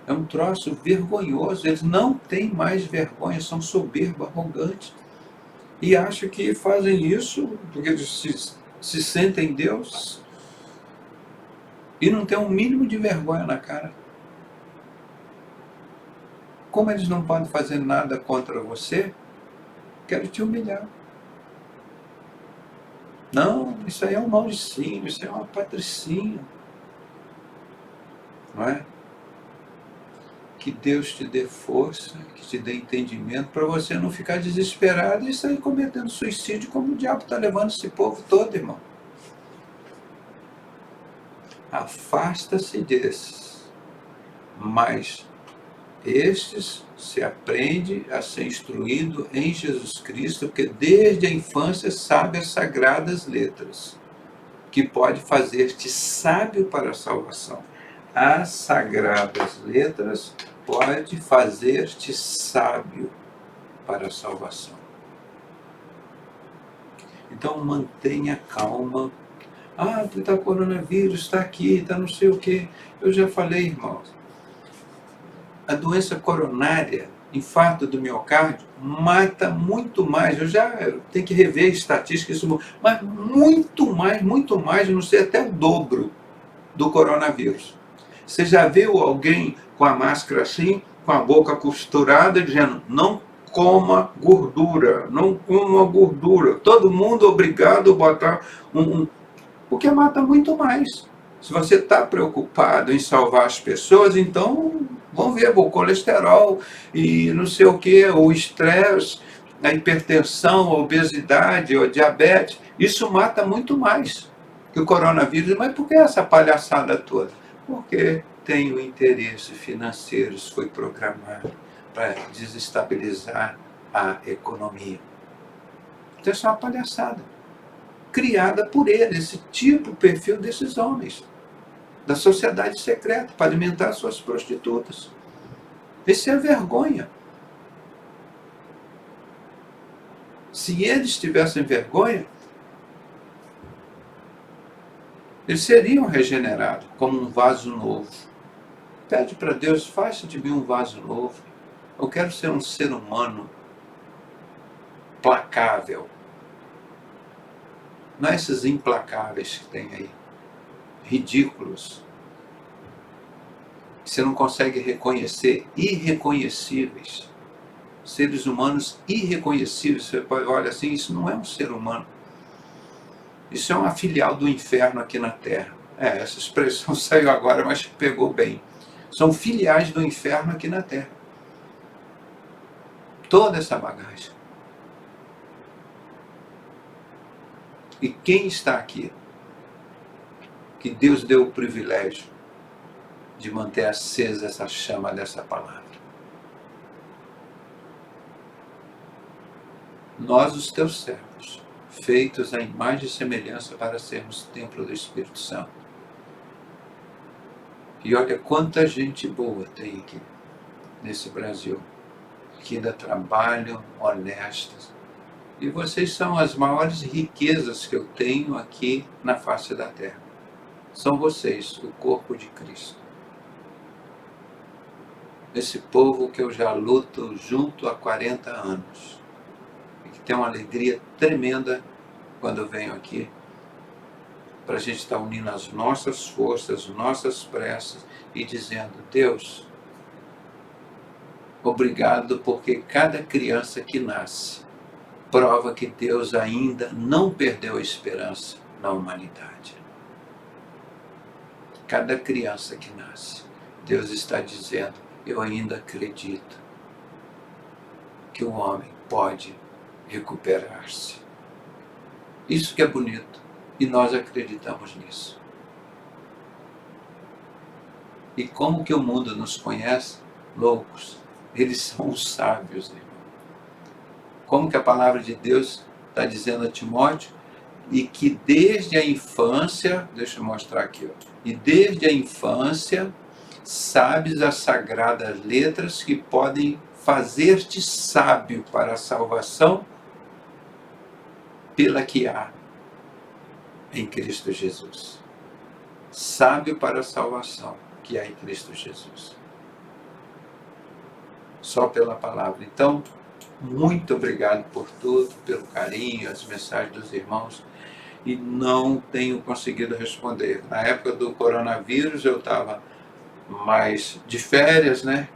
É um troço vergonhoso. Eles não têm mais vergonha, são soberbos, arrogantes. E acham que fazem isso porque eles se sentem Deus e não têm um mínimo de vergonha na cara. Como eles não podem fazer nada contra você, quero te humilhar. Não, isso aí é um maldicínio, isso aí é uma patricinha. Não é? Que Deus te dê força, que te dê entendimento, para você não ficar desesperado e sair cometendo suicídio como o diabo está levando esse povo todo, irmão. Afasta-se desses. Mas estes se aprende a ser instruído em Jesus Cristo, porque desde a infância sabe as sagradas letras, que pode fazer-te sábio para a salvação. As sagradas letras pode fazer-te sábio para a salvação. Então mantenha calma, Ah, está coronavírus, está aqui, está não sei o quê. Eu já falei, irmãos, a doença coronária, infarto do miocárdio, mata muito mais. Eu já tenho que rever a estatística, mas muito mais, não sei, até o dobro do coronavírus. Você já viu alguém com a máscara assim, com a boca costurada, dizendo, não coma gordura, não coma gordura. Todo mundo obrigado a botar porque mata muito mais. Se você está preocupado em salvar as pessoas, então vamos ver o colesterol e não sei o que, o estresse, a hipertensão, a obesidade, a diabetes, isso mata muito mais que o coronavírus. Mas por que essa palhaçada toda? Porque tem o interesse financeiro, isso foi programado para desestabilizar a economia. Então isso é uma palhaçada criada por ele, esse tipo, perfil desses homens, da sociedade secreta, para alimentar suas prostitutas. Isso é vergonha. Se eles tivessem vergonha, eles seriam regenerados como um vaso novo. Pede para Deus, faça de mim um vaso novo. Eu quero ser um ser humano placável. Não é esses implacáveis que tem aí, ridículos, que você não consegue reconhecer, irreconhecíveis. Seres humanos irreconhecíveis. Você olha assim, isso não é um ser humano. Isso é uma filial do inferno aqui na Terra. Essa expressão saiu agora, mas pegou bem. São filiais do inferno aqui na Terra. Toda essa bagagem. E quem está aqui, que Deus deu o privilégio de manter acesa essa chama dessa palavra? Nós, os teus servos, feitos à imagem e semelhança para sermos templo do Espírito Santo. E olha quanta gente boa tem aqui, nesse Brasil, que ainda trabalham honestas. E vocês são as maiores riquezas que eu tenho aqui na face da terra. São vocês, o corpo de Cristo. Esse povo que eu já luto junto há 40 anos. E que tem uma alegria tremenda quando eu venho aqui. Para a gente estar unindo as nossas forças, nossas preces e dizendo, Deus, obrigado porque cada criança que nasce prova que Deus ainda não perdeu a esperança na humanidade. Cada criança que nasce, Deus está dizendo, eu ainda acredito que o homem pode recuperar-se. Isso que é bonito, e nós acreditamos nisso. E como que o mundo nos conhece? Loucos. Eles são os sábios, irmão. Como que a palavra de Deus está dizendo a Timóteo? E que desde a infância, deixa eu mostrar aqui, e desde a infância sabes as sagradas letras que podem fazer-te sábio para a salvação pela que há em Cristo Jesus. Sábio para a salvação que há em Cristo Jesus. Só pela palavra. Então, muito obrigado por tudo, pelo carinho, as mensagens dos irmãos. E não tenho conseguido responder. Na época do coronavírus eu estava mais de férias, né?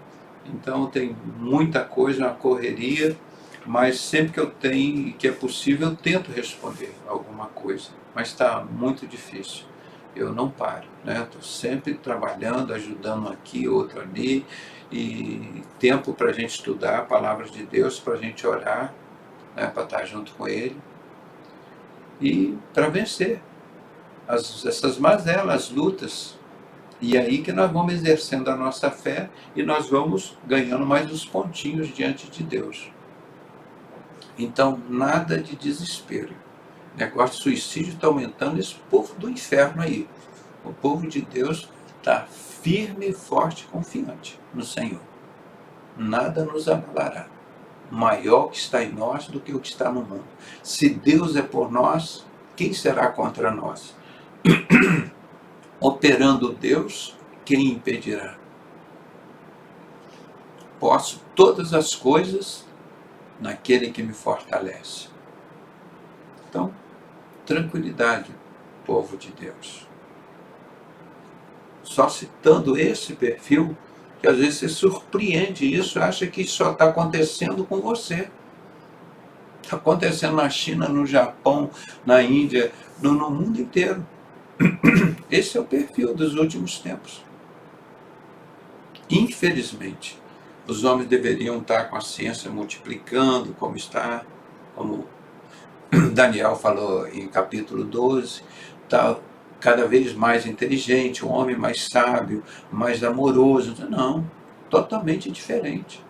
Então tem muita coisa, uma correria, mas sempre que eu tenho e que é possível eu tento responder alguma coisa. Mas está muito difícil. Eu não paro, né? Estou sempre trabalhando, ajudando aqui, outro ali, e tempo para a gente estudar a palavra de Deus, para a gente orar, né? Para estar junto com Ele e para vencer essas mazelas, as lutas. E é aí que nós vamos exercendo a nossa fé e nós vamos ganhando mais os pontinhos diante de Deus. Então, nada de desespero. O negócio de suicídio está aumentando, esse povo do inferno aí. O povo de Deus está firme, forte e confiante no Senhor. Nada nos abalará. Maior que está em nós do que o que está no mundo. Se Deus é por nós, quem será contra nós? Operando Deus, quem impedirá? Posso todas as coisas naquele que me fortalece. Então, tranquilidade, povo de Deus. Só citando esse perfil, que às vezes você surpreende isso, acha que só está acontecendo com você. Está acontecendo na China, no Japão, na Índia, no mundo inteiro. Esse é o perfil dos últimos tempos. Infelizmente, os homens deveriam estar com a ciência multiplicando, como está, como Daniel falou em capítulo 12, está cada vez mais inteligente, um homem mais sábio, mais amoroso. Não, totalmente diferente.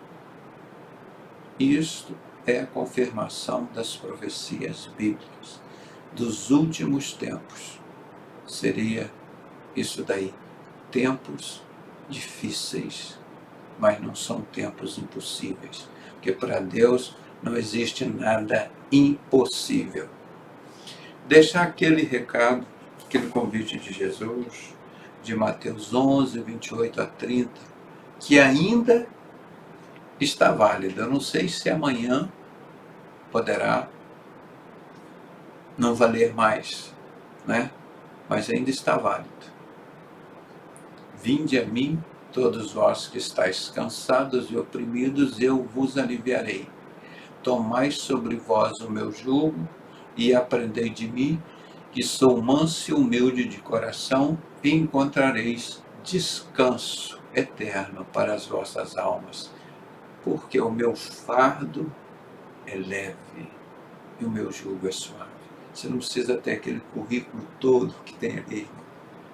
Isto é a confirmação das profecias bíblicas dos últimos tempos. Seria isso daí, tempos difíceis, mas não são tempos impossíveis, porque para Deus não existe nada impossível. Deixar aquele recado, aquele convite de Jesus, de Mateus 11, 28 a 30, que ainda está válido. Eu não sei se amanhã poderá não valer mais, né? Mas ainda está válido. Vinde a mim, todos vós que estáis cansados e oprimidos, eu vos aliviarei. Tomai sobre vós o meu jugo e aprendei de mim, que sou manso e humilde de coração, e encontrareis descanso eterno para as vossas almas, porque o meu fardo é leve e o meu jugo é suave. Você não precisa ter aquele currículo todo que tem ali.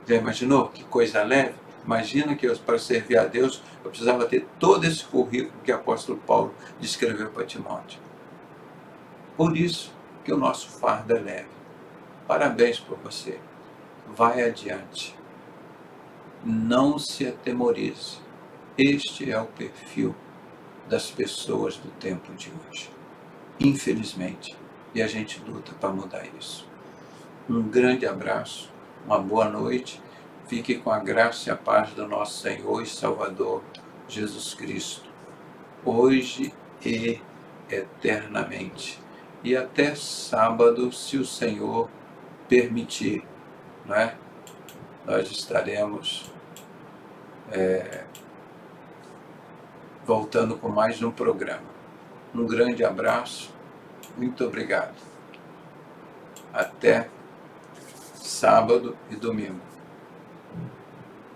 Já imaginou que coisa leve? Imagina que para servir a Deus eu precisava ter todo esse currículo que o apóstolo Paulo descreveu para Timóteo. Por isso que o nosso fardo é leve. Parabéns por você. Vai adiante. Não se atemorize. Este é o perfil das pessoas do tempo de hoje. Infelizmente. E a gente luta para mudar isso. Um grande abraço, uma boa noite. Fique com a graça e a paz do nosso Senhor e Salvador Jesus Cristo, hoje e eternamente. E até sábado, se o Senhor permitir, não é? Nós estaremos voltando com mais um programa. Um grande abraço, muito obrigado. Até sábado e domingo.